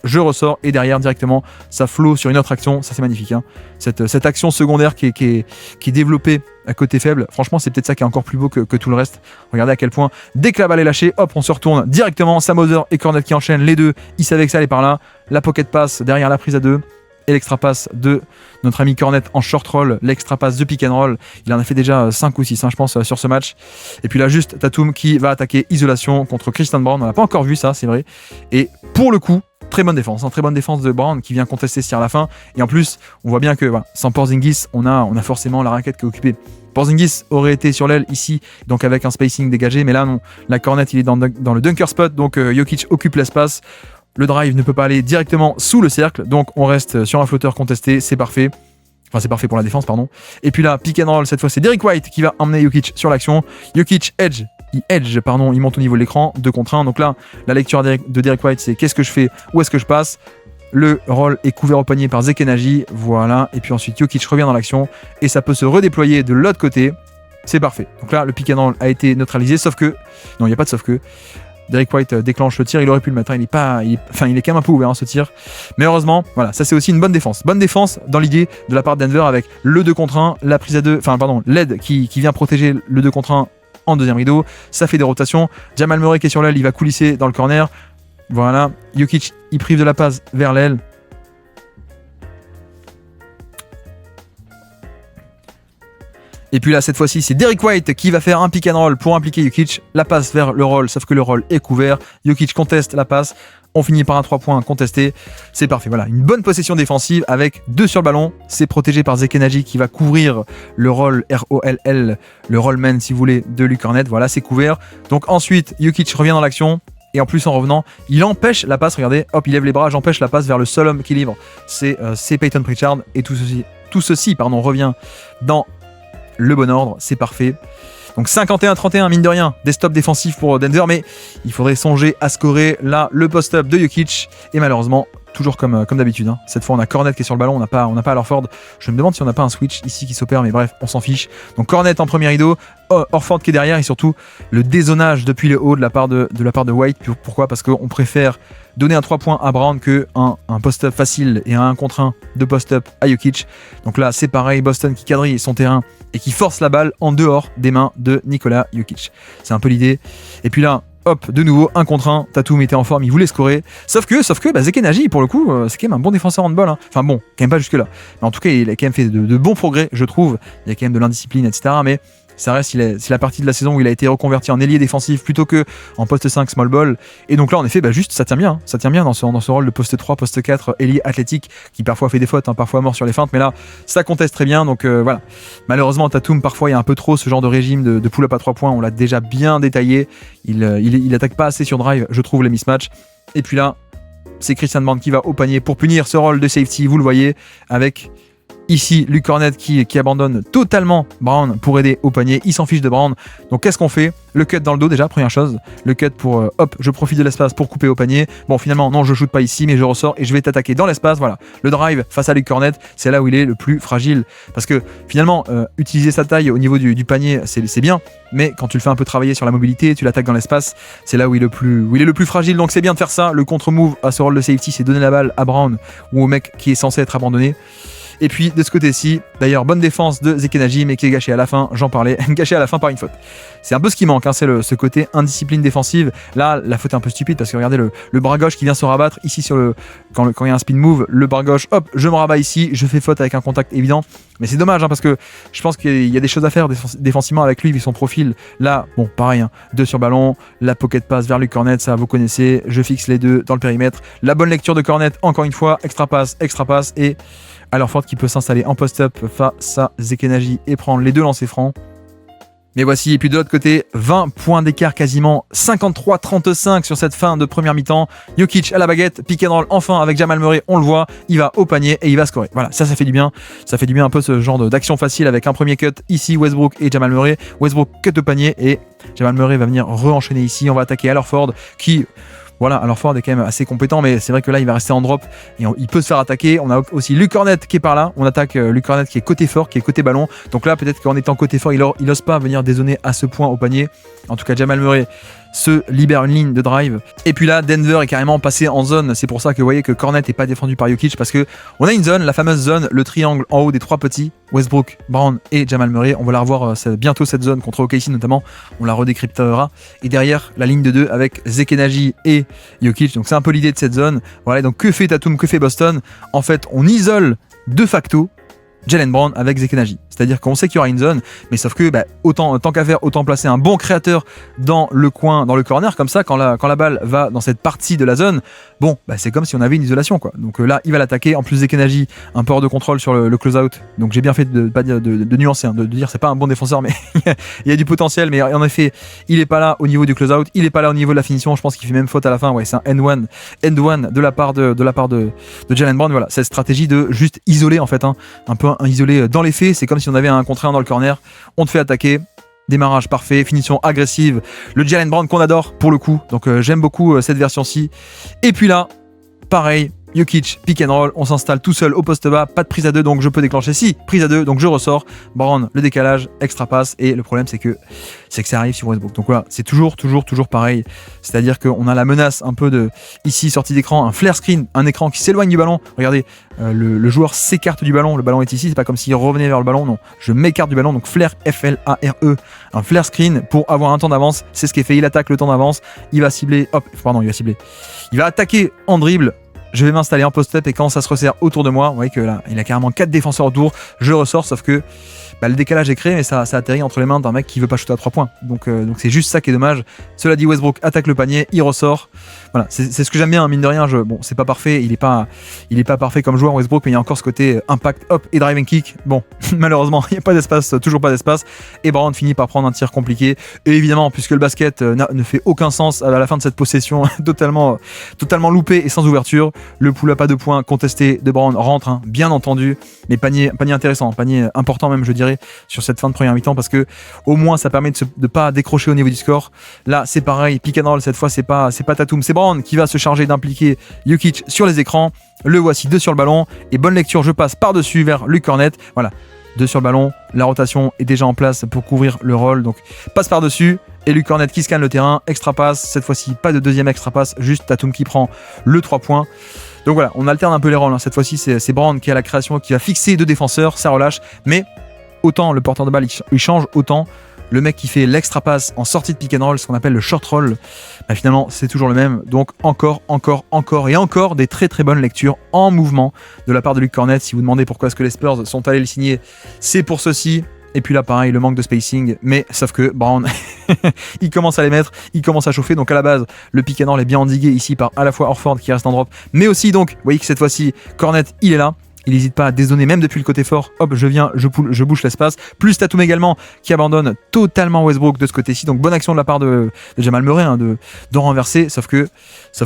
je ressors et derrière directement ça flow sur une autre action. Ça c'est magnifique. Hein. Cette action secondaire qui est développée à côté faible. Franchement, c'est peut-être ça qui est encore plus beau que tout le reste. Regardez à quel point dès que la balle est lâchée, hop, on se retourne directement. Sam Hauser et Cornet qui enchaînent les deux. Ils savaient que ça allait par là. La pocket pass derrière la prise à deux. Et l'extra pass de notre ami Cornet en short roll, l'extra pass de pick and roll. Il en a fait déjà 5 ou 6, je pense, sur ce match. Et puis là, juste Tatum qui va attaquer isolation contre Christian Brown. On n'a pas encore vu ça, c'est vrai. Et pour le coup, très bonne défense. Très bonne défense de Brown qui vient contester ce tir à la fin. Et en plus, on voit bien que sans Porzingis, on a forcément la raquette qui est occupée. Porzingis aurait été sur l'aile ici, donc avec un spacing dégagé. Mais là, non. La Cornet, il est dans le dunker spot. Donc Jokic occupe l'espace. Le drive ne peut pas aller directement sous le cercle, donc on reste sur un flotteur contesté, c'est parfait. Enfin, c'est parfait pour la défense, pardon. Et puis là, pick and roll, cette fois c'est Derrick White qui va emmener Jokic sur l'action. Jokic il monte au niveau de l'écran, 2 contre 1. Donc là, la lecture de Derrick White, c'est qu'est-ce que je fais, où est-ce que je passe. Le roll est couvert au panier par Zekenaji, voilà. Et puis ensuite, Jokic revient dans l'action et ça peut se redéployer de l'autre côté. C'est parfait. Donc là, le pick and roll a été neutralisé, sauf que... Non, il n'y a pas de sauf que... Derrick White déclenche le tir, il aurait pu le mettre, il est quand même un peu ouvert ce tir. Mais heureusement, voilà, ça c'est aussi une bonne défense. Bonne défense dans l'idée de la part de Denver avec le 2 contre 1, la prise à 2, l'aide qui vient protéger le 2 contre 1 en deuxième rideau. Ça fait des rotations. Jamal Murray qui est sur l'aile, il va coulisser dans le corner. Voilà, Jokic, il prive de la passe vers l'aile. Et puis là, cette fois-ci, c'est Derrick White qui va faire un pick and roll pour impliquer Jokic. La passe vers le roll, sauf que le roll est couvert. Jokic conteste la passe. On finit par un 3 points contesté. C'est parfait. Voilà, une bonne possession défensive avec 2 sur le ballon. C'est protégé par Zekenaji qui va couvrir le roll R-O-L-L, le rollman si vous voulez, de Luke Cornet. Voilà, c'est couvert. Donc ensuite, Jokic revient dans l'action. Et en plus, en revenant, il empêche la passe. Regardez, hop, il lève les bras. J'empêche la passe vers le seul homme qui livre. C'est Peyton Pritchard. Et tout ceci revient dans le bon ordre, c'est parfait. Donc 51-31, mine de rien, des stops défensifs pour Denver, mais il faudrait songer à scorer là le post-up de Jokic. Et malheureusement, toujours comme d'habitude, hein. Cette fois on a Cornet qui est sur le ballon, on n'a pas Al Horford. Je me demande si on n'a pas un switch ici qui s'opère, mais bref, on s'en fiche. Donc Cornet en premier rideau, Horford qui est derrière, et surtout le dézonage depuis le haut de la part de White. Pourquoi? Parce qu'on préfère donner un 3 points à Brown que un post-up facile et un 1 contre 1 de post-up à Jokic. Donc là, c'est pareil, Boston qui quadrille son terrain et qui force la balle en dehors des mains de Nikola Jokic. C'est un peu l'idée. Et puis là, hop, de nouveau, 1 contre 1. Tatum était en forme, il voulait scorer. Sauf que Zekenaji, pour le coup, c'est quand même un bon défenseur handball. Hein. Enfin bon, quand même pas jusque-là. Mais en tout cas, il a quand même fait de bons progrès, je trouve. Il y a quand même de l'indiscipline, etc. Mais ça reste, c'est la partie de la saison où il a été reconverti en ailier défensif plutôt que en poste 5 small ball. Et donc là, en effet, juste ça tient bien. Hein. Ça tient bien dans ce rôle de poste 3, poste 4, ailier athlétique qui parfois fait des fautes, hein, parfois mort sur les feintes. Mais là, ça conteste très bien. Donc voilà. Malheureusement, Tatum, parfois, il y a un peu trop ce genre de régime de pull-up à 3 points. On l'a déjà bien détaillé. Il attaque pas assez sur drive, je trouve, les mismatchs. Et puis là, c'est Christian Brown qui va au panier pour punir ce rôle de safety. Vous le voyez avec Ici, Luke Cornet qui abandonne totalement Brown pour aider au panier. Il s'en fiche de Brown. Donc qu'est-ce qu'on fait? Le cut dans le dos déjà, première chose. Le cut pour, hop, je profite de l'espace pour couper au panier. Bon, finalement, non, je shoot pas ici, mais je ressors et je vais t'attaquer dans l'espace. Voilà, le drive face à Luke Cornet, c'est là où il est le plus fragile. Parce que finalement, utiliser sa taille au niveau du panier, c'est bien. Mais quand tu le fais un peu travailler sur la mobilité, tu l'attaques dans l'espace, c'est là où il est le plus fragile. Donc c'est bien de faire ça. Le contre-move à ce rôle de safety, c'est donner la balle à Brown ou au mec qui est censé être abandonné. Et puis de ce côté-ci, d'ailleurs, bonne défense de Zekenaji, mais qui est gâchée à la fin, j'en parlais, gâchée à la fin par une faute. C'est un peu ce qui manque, hein, c'est ce côté indiscipline défensive. Là, la faute est un peu stupide parce que regardez le bras gauche qui vient se rabattre ici sur quand il y a un spin move, le bras gauche, hop, je me rabats ici, je fais faute avec un contact évident. Mais c'est dommage, hein, parce que je pense qu'il y a des choses à faire défensivement avec lui, vu son profil. Là, bon, pareil, hein, 2 sur ballon, la pocket pass vers Luke Cornet, ça vous connaissez, je fixe les deux dans le périmètre. La bonne lecture de Cornet, encore une fois, extra pass, et Allerford qui peut s'installer en post-up face à Zekenaji et prendre les 2 lancers francs. Mais voici, et puis de l'autre côté, 20 points d'écart quasiment, 53-35 sur cette fin de première mi-temps. Jokic à la baguette, pick and roll enfin avec Jamal Murray, on le voit, il va au panier et il va scorer. Voilà, ça fait du bien. Ça fait du bien un peu ce genre d'action facile avec un premier cut ici, Westbrook et Jamal Murray. Westbrook cut au panier et Jamal Murray va venir re-enchaîner ici. On va attaquer Allerford qui... Voilà, alors Ford est quand même assez compétent, mais c'est vrai que là il va rester en drop et il peut se faire attaquer. On a aussi Luke Cornet qui est par là. On attaque Luke Cornet qui est côté fort, qui est côté ballon. Donc là, peut-être qu'en étant côté fort, il ose pas venir dézoner à ce point au panier. En tout cas, Jamal Murray se libère une ligne de drive. Et puis là, Denver est carrément passé en zone. C'est pour ça que vous voyez que Cornet n'est pas défendu par Jokic parce que on a une zone, la fameuse zone, le triangle en haut des 3 petits, Westbrook, Brown et Jamal Murray. On va la revoir bientôt cette zone contre OKC notamment. On la redécryptera. Et derrière, la ligne de 2 avec Zekenaji et Jokic. Donc c'est un peu l'idée de cette zone. Voilà, donc que fait Tatum, que fait Boston? En fait, on isole de facto Jaylen Brown avec Zekenaji. C'est-à-dire qu'on sait qu'il y aura une zone, mais sauf que tant qu'à faire, autant placer un bon créateur dans le coin, dans le corner, comme ça, quand la balle va dans cette partie de la zone, bon, c'est comme si on avait une isolation, quoi. Donc là, il va l'attaquer. En plus, Zekenaji, un peu hors de contrôle sur le close-out. Donc j'ai bien fait de nuancer, hein, de dire c'est pas un bon défenseur, mais il y a du potentiel. Mais en effet, il est pas là au niveau du close-out, il est pas là au niveau de la finition. Je pense qu'il fait même faute à la fin. Ouais, c'est un end-one de la part de Jaylen Brown. Voilà, cette stratégie de juste isoler, en fait, hein, un peu isolé dans les faits. C'est comme si on avait un contre 1 dans le corner, on te fait attaquer, démarrage parfait, finition agressive, le Jaylen Brown qu'on adore pour le coup, donc j'aime beaucoup cette version-ci. Et puis là, pareil, Jokic, pick and roll, on s'installe tout seul au poste bas, pas de prise à 2, donc je peux déclencher. Si, prise à 2, donc je ressors. Brown, le décalage, extra passe, et le problème c'est que ça arrive sur Westbrook. Donc voilà, c'est toujours pareil. C'est-à-dire qu'on a la menace un peu de, ici, sortie d'écran, un flare screen, un écran qui s'éloigne du ballon. Regardez, le joueur s'écarte du ballon, le ballon est ici, c'est pas comme s'il revenait vers le ballon, non. Je m'écarte du ballon, donc flare, F-L-A-R-E, un flare screen pour avoir un temps d'avance. C'est ce qui est fait, il attaque le temps d'avance, il va cibler, il va attaquer en dribble. Je vais m'installer en post-up et quand ça se resserre autour de moi, vous voyez que là, il a carrément 4 défenseurs autour, je ressors, sauf que le décalage est créé, mais ça atterrit entre les mains d'un mec qui veut pas shooter à 3 points. Donc c'est juste ça qui est dommage. Cela dit, Westbrook attaque le panier, il ressort. Voilà, c'est ce que j'aime bien, hein, mine de rien. Bon, c'est pas parfait, il est pas parfait comme joueur Westbrook, mais il y a encore ce côté impact, hop et driving kick. Bon, malheureusement, il n'y a pas d'espace, toujours pas d'espace. Et Brown finit par prendre un tir compliqué. Et évidemment, puisque le basket ne fait aucun sens à la fin de cette possession, totalement loupé et sans ouverture, le pull-up à 2 points contesté de Brown rentre, hein, bien entendu. Mais panier intéressant, panier important même, je dirais, sur cette fin de première mi-temps, parce que au moins ça permet de pas décrocher au niveau du score. Là c'est pareil, pick and roll, cette fois c'est pas Tatum, c'est Brown qui va se charger d'impliquer Jokic sur les écrans. Le voici, 2 sur le ballon, et bonne lecture, je passe par-dessus vers Luke Cornet. Voilà, 2 sur le ballon, la rotation est déjà en place pour couvrir le rôle, donc passe par-dessus, et Luke Cornet qui scanne le terrain, extra passe, cette fois-ci pas de deuxième extra passe, juste Tatum qui prend le 3 points. Donc voilà, on alterne un peu les rôles, hein. Cette fois-ci c'est Brown qui a la création, qui va fixer 2 défenseurs, ça relâche, mais autant le porteur de balle il change, autant le mec qui fait l'extra passe en sortie de pick and roll, ce qu'on appelle le short roll, finalement c'est toujours le même. Donc encore des très très bonnes lectures en mouvement de la part de Luke Cornet. Si vous demandez pourquoi est-ce que les Spurs sont allés le signer, c'est pour ceci. Et puis là pareil, le manque de spacing, mais sauf que Brown il commence à les mettre, il commence à chauffer. Donc à la base le pick and roll est bien endigué ici par à la fois Horford qui reste en drop, mais aussi donc vous voyez que cette fois-ci Cornet il est là. Il n'hésite pas à dézoner même depuis le côté fort. Hop, je bouche l'espace. Plus Tatum également qui abandonne totalement Westbrook de ce côté-ci. Donc bonne action de la part de Jamal Murray, hein, de renverser. Sauf que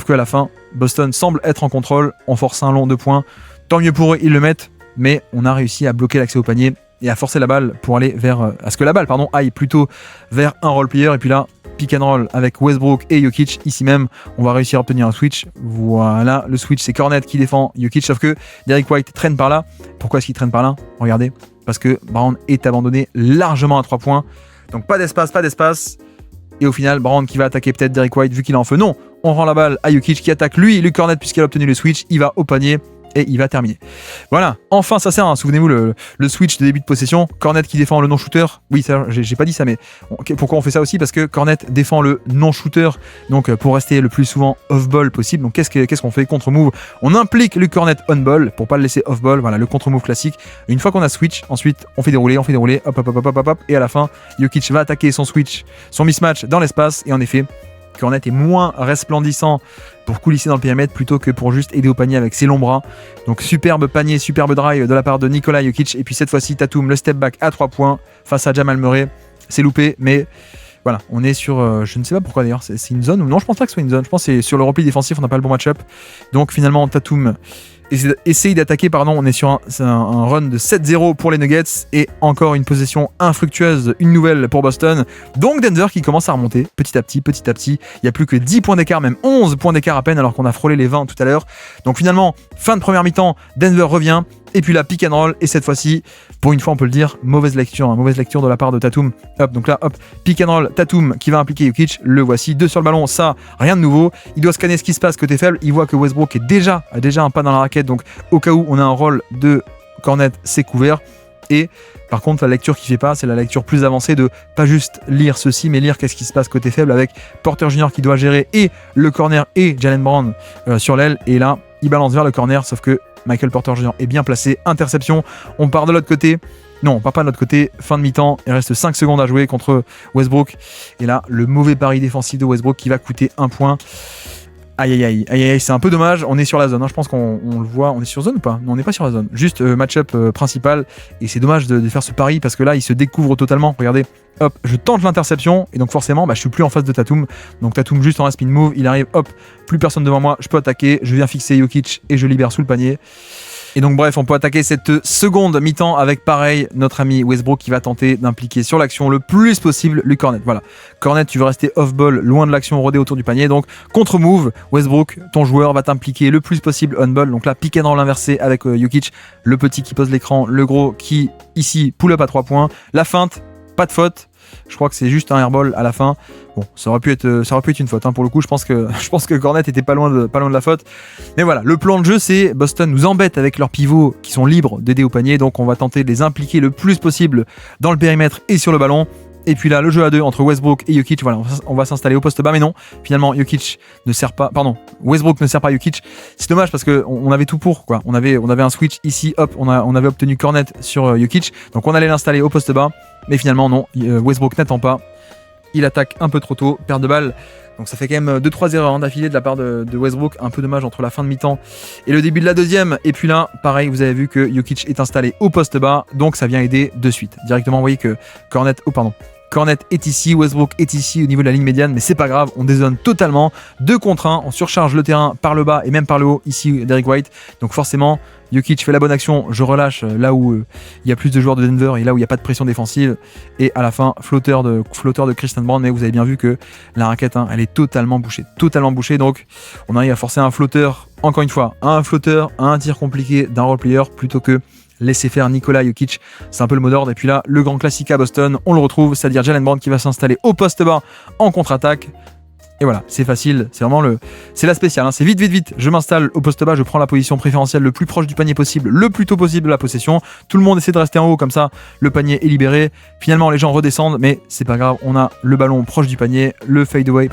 à la fin, Boston semble être en contrôle. On force un long 2 points. Tant mieux pour eux, ils le mettent. mais on a réussi à bloquer l'accès au panier et à forcer la balle pour aller vers, à ce que la balle aille plutôt vers un role player. Et puis là, pick and roll avec Westbrook et Jokic. Ici même, on va réussir à obtenir un switch. Voilà, le switch, c'est Kornet qui défend Jokic, sauf que Derrick White traîne par là. Pourquoi est-ce qu'il traîne par là? Regardez, parce que Brown est abandonné largement à 3 points. Donc pas d'espace. Et au final, Brown qui va attaquer peut-être Derrick White vu qu'il est en feu. Non, on rend la balle à Jokic qui attaque lui, Luke Kornet, puisqu'il a obtenu le switch. Il va au panier et il va terminer. Voilà, enfin ça sert, hein. Souvenez-vous le switch de début de possession, Kornet qui défend le non-shooter. Oui, ça, j'ai pas dit ça, mais pourquoi on fait ça aussi? Parce que Kornet défend le non-shooter, donc pour rester le plus souvent off-ball possible. Donc qu'est-ce qu'on fait? Contre-move, on implique Luke Kornet on-ball pour pas le laisser off-ball. Voilà, le contre-move classique. Une fois qu'on a switch, ensuite on fait dérouler, hop, et à la fin, Jokic va attaquer son switch, son mismatch dans l'espace, et en effet, Kornet est moins resplendissant pour coulisser dans le périmètre plutôt que pour juste aider au panier avec ses longs bras. Donc superbe panier, superbe drive de la part de Nikola Jokic. Et puis cette fois-ci, Tatum, le step back à 3 points face à Jamal Murray. C'est loupé, mais voilà, on est sur... je ne sais pas pourquoi d'ailleurs, c'est une zone ou non, je pense pas que ce soit une zone. Je pense que c'est sur le repli défensif, on n'a pas le bon match-up. Donc finalement, Tatum essaye d'attaquer, on est sur un run de 7-0 pour les Nuggets et encore une possession infructueuse, une nouvelle pour Boston. Donc Denver qui commence à remonter petit à petit. Il n'y a plus que 10 points d'écart, même 11 points d'écart à peine, alors qu'on a frôlé les 20 tout à l'heure. Donc finalement, fin de première mi-temps, Denver revient. Et puis là, pick and roll, et cette fois-ci, pour une fois on peut le dire, mauvaise lecture de la part de Tatum. Donc là, pick and roll, Tatum qui va impliquer Jokic, le voici, 2 sur le ballon, ça, rien de nouveau. Il doit scanner ce qui se passe côté faible, il voit que Westbrook a déjà un pas dans la raquette, donc au cas où on a un roll de Kornet, c'est couvert. Et par contre, la lecture qu'il fait pas, c'est la lecture plus avancée de pas juste lire ceci, mais lire qu'est-ce qui se passe côté faible avec Porter Jr. qui doit gérer et le corner et Jaylen Brown sur l'aile. Et là, il balance vers le corner, sauf que Michael Porter Jr. est bien placé, interception, on part de l'autre côté. Non, on part pas de l'autre côté, fin de mi-temps, il reste 5 secondes à jouer contre Westbrook. Et là, le mauvais pari défensif de Westbrook qui va coûter 1 point. Aïe, c'est un peu dommage, on est sur la zone, hein. Je pense qu'on le voit, on est sur zone ou pas? Non, on n'est pas sur la zone, juste match-up principal, et c'est dommage de faire ce pari parce que là il se découvre totalement. Regardez, hop, je tente l'interception et donc forcément je suis plus en face de Tatum, donc Tatum juste en spin move, il arrive, hop, plus personne devant moi, je peux attaquer, je viens fixer Jokic et je libère sous le panier. Et donc bref, on peut attaquer cette seconde mi-temps avec pareil, notre ami Westbrook qui va tenter d'impliquer sur l'action le plus possible Luke Kornet. Voilà, Kornet, tu veux rester off-ball, loin de l'action, rodé autour du panier. Donc contre-move, Westbrook, ton joueur va t'impliquer le plus possible on-ball. Donc là, pick and roll inversé avec Jokic, le petit qui pose l'écran, le gros qui ici pull-up à 3 points. La feinte, pas de faute. Je crois que c'est juste un airball à la fin. Bon, ça aurait pu être une faute, hein. Pour le coup, je pense que Kornet était pas loin de la faute. Mais voilà, le plan de jeu, c'est Boston nous embête avec leurs pivots qui sont libres d'aider au panier. Donc on va tenter de les impliquer le plus possible dans le périmètre et sur le ballon. Et puis là, le jeu à 2 entre Westbrook et Jokic, voilà, on va s'installer au poste bas, mais non, finalement, Westbrook ne sert pas Jokic. C'est dommage parce qu'on avait tout pour, quoi. On avait un switch ici, hop, on avait obtenu Kornet sur Jokic, donc on allait l'installer au poste bas, mais finalement, non, Westbrook n'attend pas. Il attaque un peu trop tôt, perte de balle. Donc ça fait quand même 2-3 erreurs d'affilée de la part de Westbrook, un peu dommage entre la fin de mi-temps et le début de la deuxième. Et puis là, pareil, vous avez vu que Jokic est installé au poste bas, donc ça vient aider de suite. Directement, vous voyez que Kornet est ici, Westbrook est ici au niveau de la ligne médiane, mais c'est pas grave, on dézone totalement. 2 contre 1, on surcharge le terrain par le bas et même par le haut, ici Derrick White. Donc forcément, Jokic fait la bonne action, je relâche là où il y a plus de joueurs de Denver et là où il n'y a pas de pression défensive. Et à la fin, flotteur de Christian Brown, mais vous avez bien vu que la raquette, elle est totalement bouchée. Donc on arrive à forcer un flotteur, encore une fois, un tir compliqué d'un role player plutôt que laisser faire Nikola Jokic, c'est un peu le mot d'ordre. Et puis là, le grand classique à Boston, on le retrouve, c'est-à-dire Jaylen Brown qui va s'installer au poste bas en contre-attaque. Et voilà, c'est facile, c'est vraiment c'est la spéciale, hein. C'est vite, je m'installe au poste bas, je prends la position préférentielle le plus proche du panier possible, le plus tôt possible de la possession. Tout le monde essaie de rester en haut, comme ça, le panier est libéré. Finalement, les gens redescendent, mais c'est pas grave, on a le ballon proche du panier, le fadeaway.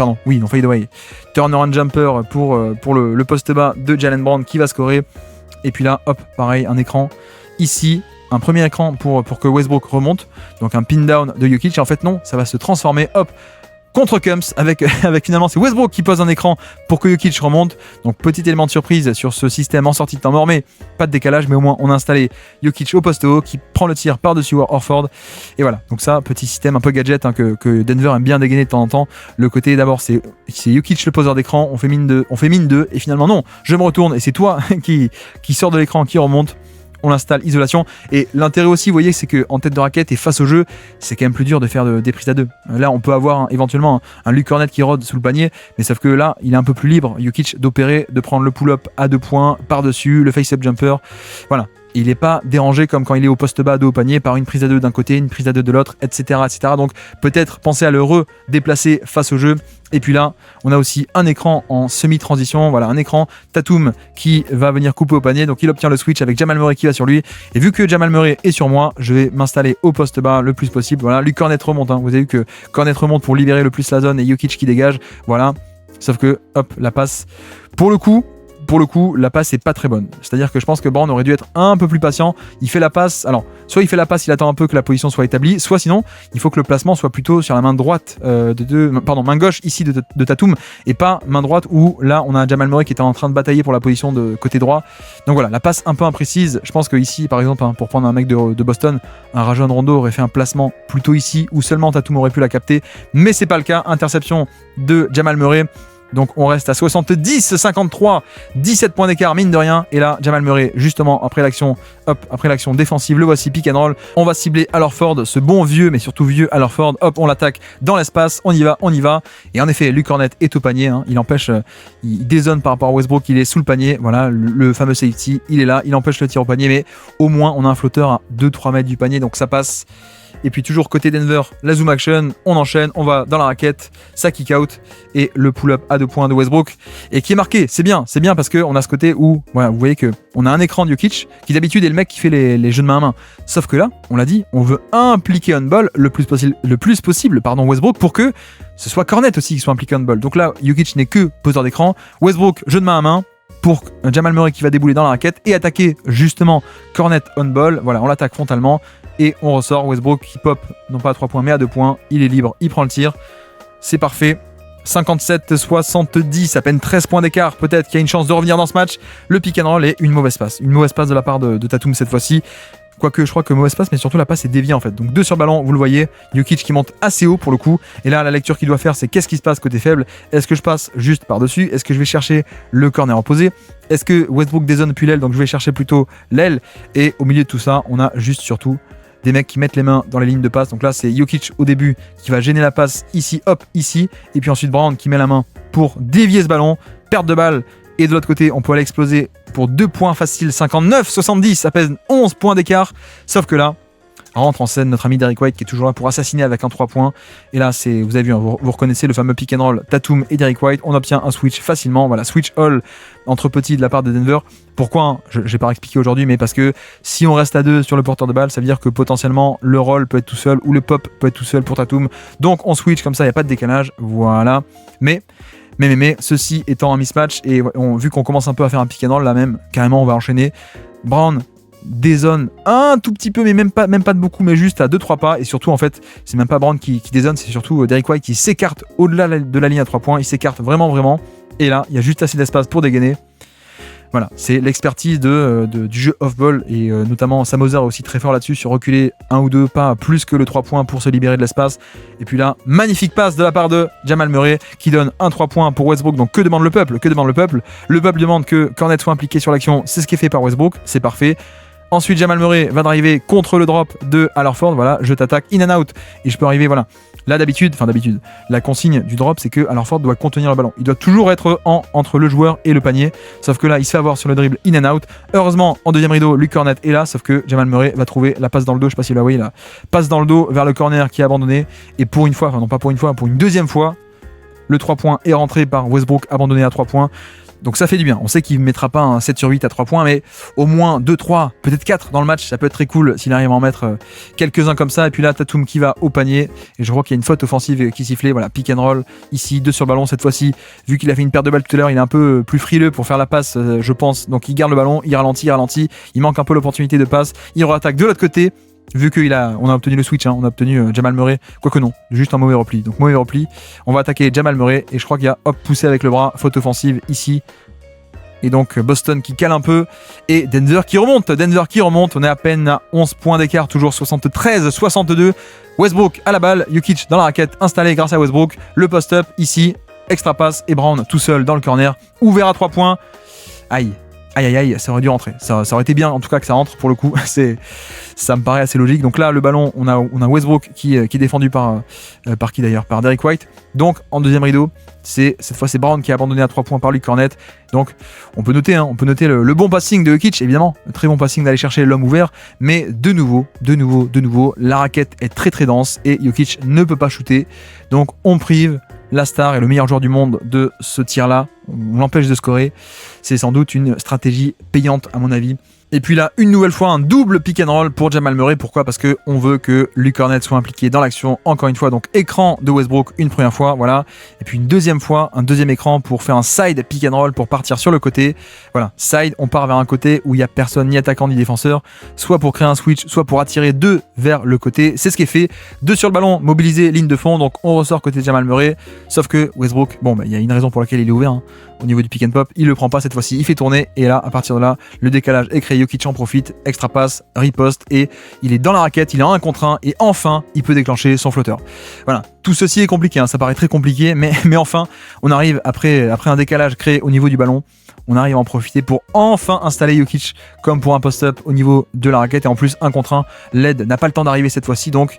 Turnaround jumper pour le poste bas de Jaylen Brown qui va scorer. Et puis là, hop, pareil, un écran. Ici, un premier écran pour que Westbrook remonte, donc un pin down de Jokic, et en fait non, ça va se transformer, hop, contre Cums, avec finalement c'est Westbrook qui pose un écran pour que Jokic remonte. Donc petit élément de surprise sur ce système en sortie de temps mort, mais pas de décalage, mais au moins on a installé Jokic au poste haut qui prend le tir par-dessus Horford. Et voilà, donc ça, petit système un peu gadget, hein, que Denver aime bien dégainer de temps en temps. Le côté d'abord c'est Jokic le poseur d'écran, on fait mine 2, et finalement non, je me retourne et c'est toi qui sort de l'écran, qui remonte. on l'installe isolation. Et l'intérêt aussi, vous voyez, c'est qu'en tête de raquette et face au jeu, c'est quand même plus dur de faire des prises à 2. Là, on peut avoir éventuellement un Luke Kornet qui rôde sous le panier, mais sauf que là, il est un peu plus libre, Jokic, d'opérer, de prendre le pull-up à 2 points par-dessus, le face-up jumper. Voilà. Il n'est pas dérangé comme quand il est au poste bas, dos au panier, par une prise à 2 d'un côté, une prise à 2 de l'autre, etc., etc. Donc peut-être penser à le redéplacer face au jeu. Et puis là, on a aussi un écran en semi-transition. Voilà, un écran Tatum qui va venir couper au panier. Donc il obtient le switch avec Jamal Murray qui va sur lui. Et vu que Jamal Murray est sur moi, je vais m'installer au poste bas le plus possible. Voilà, lui Kornet remonte. Vous avez vu que Kornet remonte pour libérer le plus la zone et Jokic qui dégage. Voilà, sauf que, hop, la passe. Pour le coup, la passe est pas très bonne. C'est-à-dire que je pense que Brown aurait dû être un peu plus patient. Il fait la passe. Alors, soit il fait la passe, il attend un peu que la position soit établie, soit sinon, il faut que le placement soit plutôt sur la main droite main gauche ici de Tatum et pas main droite où là on a Jamal Murray qui était en train de batailler pour la position de côté droit. Donc voilà, la passe un peu imprécise. Je pense que ici, par exemple, pour prendre un mec de Boston, un Rajon Rondo aurait fait un placement plutôt ici où seulement Tatum aurait pu la capter, mais c'est pas le cas. Interception de Jamal Murray. Donc on reste à 70-53, 17 points d'écart mine de rien. Et là, Jamal Murray, justement, après l'action défensive, le voici, pick and roll. On va cibler Al Horford, ce bon vieux, mais surtout vieux Al Horford. Hop, on l'attaque dans l'espace, on y va. Et en effet, Luke Kornet est au panier, hein. Il empêche, il dézone par rapport à Westbrook, il est sous le panier. Voilà, le fameux safety, il est là, il empêche le tir au panier, mais au moins on a un flotteur à 2-3 mètres du panier, donc ça passe. Et puis toujours côté Denver, la zoom action, on enchaîne, on va dans la raquette, ça kick out et le pull-up à 2 points de Westbrook et qui est marqué. C'est bien parce qu'on a ce côté où, voilà, vous voyez qu'on a un écran de Jokic qui d'habitude est le mec qui fait les jeux de main à main. Sauf que là, on l'a dit, on veut impliquer on ball le plus possible, Westbrook pour que ce soit Kornet aussi qui soit impliqué on ball. Donc là, Jokic n'est que poseur d'écran, Westbrook jeu de main à main pour Jamal Murray qui va débouler dans la raquette et attaquer justement Kornet on ball. Voilà, on l'attaque frontalement. Et on ressort, Westbrook qui pop, non pas à 3 points mais à 2 points, il est libre, il prend le tir, c'est parfait, 57-70, à peine 13 points d'écart, peut-être qu'il y a une chance de revenir dans ce match, le pick and roll et une mauvaise passe de la part de Tatum cette fois-ci, quoique je crois que mauvaise passe mais surtout la passe est déviée en fait, donc 2 sur ballon, vous le voyez, Jokic qui monte assez haut pour le coup, et là la lecture qu'il doit faire c'est qu'est-ce qui se passe côté faible, est-ce que je passe juste par-dessus, est-ce que je vais chercher le corner opposé, est-ce que Westbrook dézone depuis l'aile, donc je vais chercher plutôt l'aile, et au milieu de tout ça, on a juste surtout des mecs qui mettent les mains dans les lignes de passe. Donc là, c'est Jokic au début qui va gêner la passe ici, hop, ici. Et puis ensuite, Brown qui met la main pour dévier ce ballon, perte de balle. Et de l'autre côté, on peut aller exploser pour 2 points faciles, 59-70, à peine 11 points d'écart. Sauf que là, rentre en scène notre ami Derrick White qui est toujours là pour assassiner avec un 3 points. Et là, vous avez vu, hein, vous reconnaissez le fameux pick and roll Tatum et Derrick White. On obtient un switch facilement. Voilà, switch all entre petits de la part de Denver. Pourquoi je n'ai pas expliqué aujourd'hui, mais parce que si on reste à 2 sur le porteur de balle, ça veut dire que potentiellement le roll peut être tout seul ou le pop peut être tout seul pour Tatum. Donc on switch comme ça, il n'y a pas de décalage. Voilà. Mais ceci étant un mismatch, et vu qu'on commence un peu à faire un pick and roll là même, carrément on va enchaîner. Brown dézone un tout petit peu, mais même pas de beaucoup, mais juste à 2-3 pas. Et surtout, en fait, c'est même pas Brown qui dézone, c'est surtout Derrick White qui s'écarte au-delà de la ligne à 3 points. Il s'écarte vraiment. Et là, il y a juste assez d'espace pour dégainer. Voilà, c'est l'expertise du jeu off-ball et notamment Sam Hauser est aussi très fort là-dessus sur reculer 1 ou 2 pas plus que le 3 points pour se libérer de l'espace. Et puis là, magnifique passe de la part de Jamal Murray qui donne un 3 points pour Westbrook. Donc que demande le peuple? Le peuple demande que Kornet soit impliqué sur l'action. C'est ce qui est fait par Westbrook, c'est parfait. Ensuite, Jamal Murray va driver contre le drop de Al Horford. Voilà, je t'attaque in and out et je peux arriver, voilà. Là, d'habitude, la consigne du drop, c'est que Al Horford doit contenir le ballon. Il doit toujours être entre le joueur et le panier. Sauf que là, il se fait avoir sur le dribble in and out. Heureusement, en deuxième rideau, Luke Kornet est là. Sauf que Jamal Murray va trouver la passe dans le dos. Je sais pas si vous la voyez là. Passe dans le dos vers le corner qui est abandonné. Et pour une fois, pour une deuxième fois, le 3 points est rentré par Westbrook, abandonné à 3 points. Donc ça fait du bien. On sait qu'il ne mettra pas un 7 sur 8 à 3 points, mais au moins 2, 3, peut-être 4 dans le match. Ça peut être très cool s'il arrive à en mettre quelques-uns comme ça. Et puis là, Tatum qui va au panier. Et je crois qu'il y a une faute offensive qui sifflait. Voilà, pick and roll. Ici, 2 sur le ballon cette fois-ci. Vu qu'il a fait une perte de balle tout à l'heure, il est un peu plus frileux pour faire la passe, je pense. Donc il garde le ballon, il ralentit. Il manque un peu l'opportunité de passe. Il re-attaque de l'autre côté. Vu qu'on a obtenu le switch, on a obtenu Jamal Murray, quoique non, juste un mauvais repli. Donc mauvais repli, on va attaquer Jamal Murray et je crois qu'il y a poussé avec le bras, faute offensive ici. Et donc Boston qui cale un peu et Denver qui remonte, on est à peine à 11 points d'écart, toujours 73-62. Westbrook à la balle, Jokic dans la raquette, installé grâce à Westbrook, le post-up ici, extra passe et Brown tout seul dans le corner, ouvert à 3 points. Aïe, aïe aïe aïe, ça aurait dû rentrer. Ça aurait été bien en tout cas que ça rentre pour le coup. Ça me paraît assez logique. Donc là, le ballon, on a Westbrook qui est défendu par qui d'ailleurs, par Derrick White. Donc en deuxième rideau, cette fois c'est Brown qui est abandonné à 3 points par Luke Kornet. Donc on peut noter le bon passing de Jokic, évidemment, un très bon passing d'aller chercher l'homme ouvert, mais de nouveau, la raquette est très très dense et Jokic ne peut pas shooter. Donc on prive la star et le meilleur joueur du monde de ce tir-là, on l'empêche de scorer. C'est sans doute une stratégie payante à mon avis. Et puis là, une nouvelle fois, un double pick and roll pour Jamal Murray. Pourquoi ? Parce qu'on veut que Luke Kornet soit impliqué dans l'action. Encore une fois, donc écran de Westbrook une première fois, voilà. Et puis une deuxième fois, un deuxième écran pour faire un side pick and roll pour partir sur le côté. Voilà, side, on part vers un côté où il n'y a personne, ni attaquant ni défenseur, soit pour créer un switch, soit pour attirer 2 vers le côté. C'est ce qui est fait. 2 sur le ballon, mobilisé, ligne de fond. Donc on ressort côté Jamal Murray. Sauf que Westbrook, il y a une raison pour laquelle il est ouvert. Au niveau du pick and pop, il le prend pas cette fois-ci, il fait tourner et là, à partir de là, le décalage est créé, Jokic en profite, extra passe, riposte et il est dans la raquette, il est en 1 contre 1 et enfin, il peut déclencher son flotteur. Voilà, tout ceci est compliqué, ça paraît très compliqué, mais enfin, on arrive après un décalage créé au niveau du ballon, on arrive à en profiter pour enfin installer Jokic comme pour un post-up au niveau de la raquette et en plus 1 contre 1, l'aide n'a pas le temps d'arriver cette fois-ci donc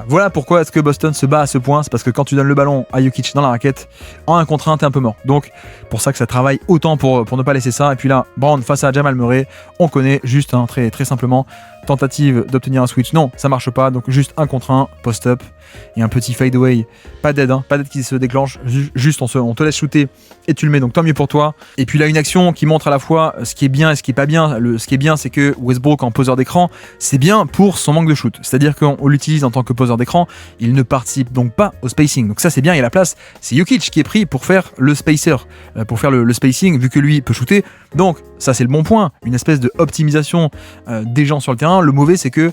voilà pourquoi est-ce que Boston se bat à ce point, c'est parce que quand tu donnes le ballon à Jokic dans la raquette, en 1 contre 1 t'es un peu mort, donc pour ça que ça travaille autant pour ne pas laisser ça. Et puis là, Brown face à Jamal Murray, on connaît juste très, très simplement, tentative d'obtenir un switch, non ça marche pas, donc juste 1 contre 1, post-up et un petit fade away, pas d'aide qui se déclenche, juste on te laisse shooter et tu le mets, donc tant mieux pour toi. Et puis là une action qui montre à la fois ce qui est bien et ce qui est pas bien. Ce qui est bien, c'est que Westbrook en poseur d'écran, c'est bien pour son manque de shoot, c'est-à-dire qu'on l'utilise en tant que poseur d'écran, il ne participe donc pas au spacing, donc ça c'est bien, il y a la place, c'est Jokic qui est pris pour faire le spacer, pour faire le spacing, vu que lui peut shooter, donc ça c'est le bon point, une espèce de optimisation des gens sur le terrain. Le mauvais c'est que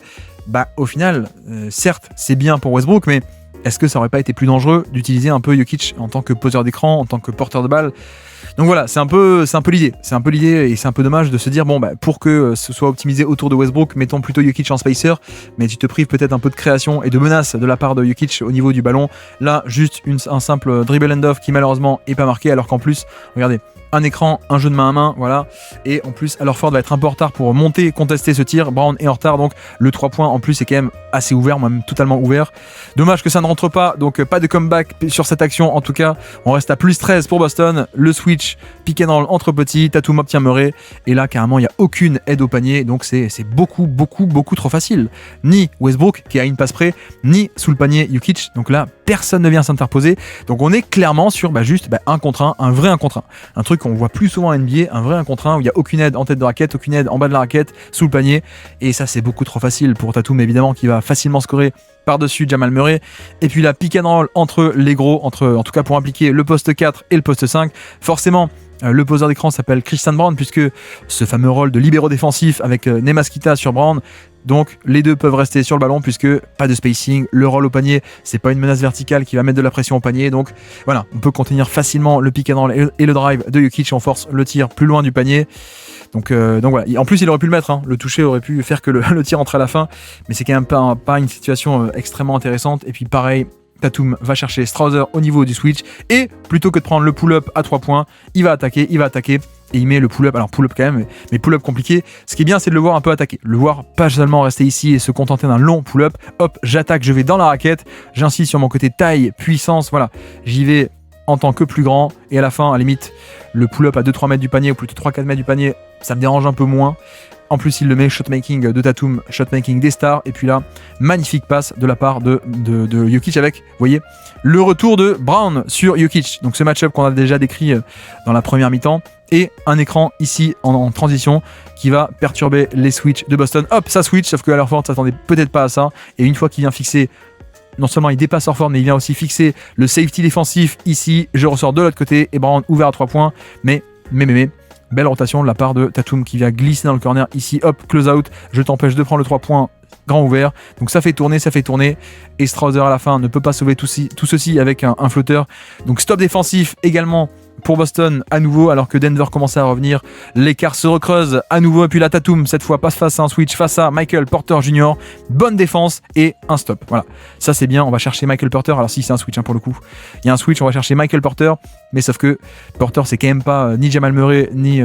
au final, certes c'est bien pour Westbrook, mais est-ce que ça aurait pas été plus dangereux d'utiliser un peu Jokic en tant que poseur d'écran, en tant que porteur de balle? Donc voilà, c'est un peu l'idée. C'est un peu l'idée et c'est un peu dommage de se dire pour que ce soit optimisé autour de Westbrook, mettons plutôt Jokic en spacer, mais tu te prives peut-être un peu de création et de menace de la part de Jokic au niveau du ballon. Là, juste un simple dribble end-off qui malheureusement est pas marqué, alors qu'en plus, regardez, un écran, un jeu de main à main, voilà. Et en plus, alors Ford va être un peu en retard pour monter, contester ce tir. Brown est en retard, donc le 3 points en plus est quand même assez ouvert, même totalement ouvert. Dommage que ça ne rentre pas, donc pas de comeback sur cette action. En tout cas, on reste à plus 13 pour Boston. Le switch, pick and roll entre petits, Tatum obtient Murray. Et là, carrément, il n'y a aucune aide au panier, donc c'est beaucoup trop facile. Ni Westbrook qui a une passe près, ni sous le panier Jokic. Donc là, personne ne vient s'interposer. Donc on est clairement sur juste 1 contre 1, un vrai 1 contre 1. Un truc qu'on voit plus souvent en NBA, un vrai 1 contre 1 où il n'y a aucune aide en tête de raquette, aucune aide en bas de la raquette, sous le panier. Et ça, c'est beaucoup trop facile pour Tatum, évidemment, qui va facilement scorer par-dessus Jamal Murray. Et puis la pick and roll entre les gros, en tout cas pour impliquer le poste 4 et le poste 5. Forcément, le poseur d'écran s'appelle Christian Brown, puisque ce fameux rôle de libéraux défensif avec Nemaskita sur Brown. Donc les deux peuvent rester sur le ballon puisque pas de spacing, le roll au panier, c'est pas une menace verticale qui va mettre de la pression au panier, donc voilà, on peut contenir facilement le pick and roll et le drive de Jokic, on force le tir plus loin du panier. Donc voilà, en plus il aurait pu le mettre, le toucher aurait pu faire que le tir entre à la fin, mais c'est quand même pas une situation extrêmement intéressante. Et puis pareil, Tatum va chercher Strouser au niveau du switch et plutôt que de prendre le pull-up à 3 points, il va attaquer et il met le pull-up, alors pull-up quand même, mais pull-up compliqué. Ce qui est bien, c'est de le voir un peu attaquer, le voir pas seulement rester ici et se contenter d'un long pull-up. Hop, j'attaque, je vais dans la raquette, j'insiste sur mon côté taille, puissance, voilà, j'y vais en tant que plus grand, et à la fin, à la limite, le pull-up à 2-3 mètres du panier, ou plutôt 3-4 mètres du panier, ça me dérange un peu moins. En plus, il le met, shotmaking de Tatum, shotmaking des stars. Et puis là, magnifique passe de la part de Jokic avec, vous voyez, le retour de Brown sur Jokic. Donc ce match-up qu'on a déjà décrit dans la première mi-temps. Et un écran ici en transition qui va perturber les switches de Boston. Hop, ça switch, sauf que Horford s'attendait peut-être pas à ça. Et une fois qu'il vient fixer, non seulement il dépasse Horford, mais il vient aussi fixer le safety défensif ici. Je ressors de l'autre côté et Brown ouvert à 3 points. Mais. Belle rotation de la part de Tatum qui vient glisser dans le corner ici, hop, close out, je t'empêche de prendre le 3 points, grand ouvert, donc ça fait tourner, et Strouser à la fin ne peut pas sauver tout ceci avec un flotteur, donc stop défensif également pour Boston à nouveau, alors que Denver commençait à revenir. L'écart se recreuse à nouveau, et puis la Tatum, cette fois, passe face à un switch, face à Michael Porter Jr. Bonne défense et un stop. Voilà, ça c'est bien. On va chercher Michael Porter. Alors si c'est un switch pour le coup, il y a un switch, on va chercher Michael Porter, mais sauf que Porter c'est quand même pas ni Jamal Murray ni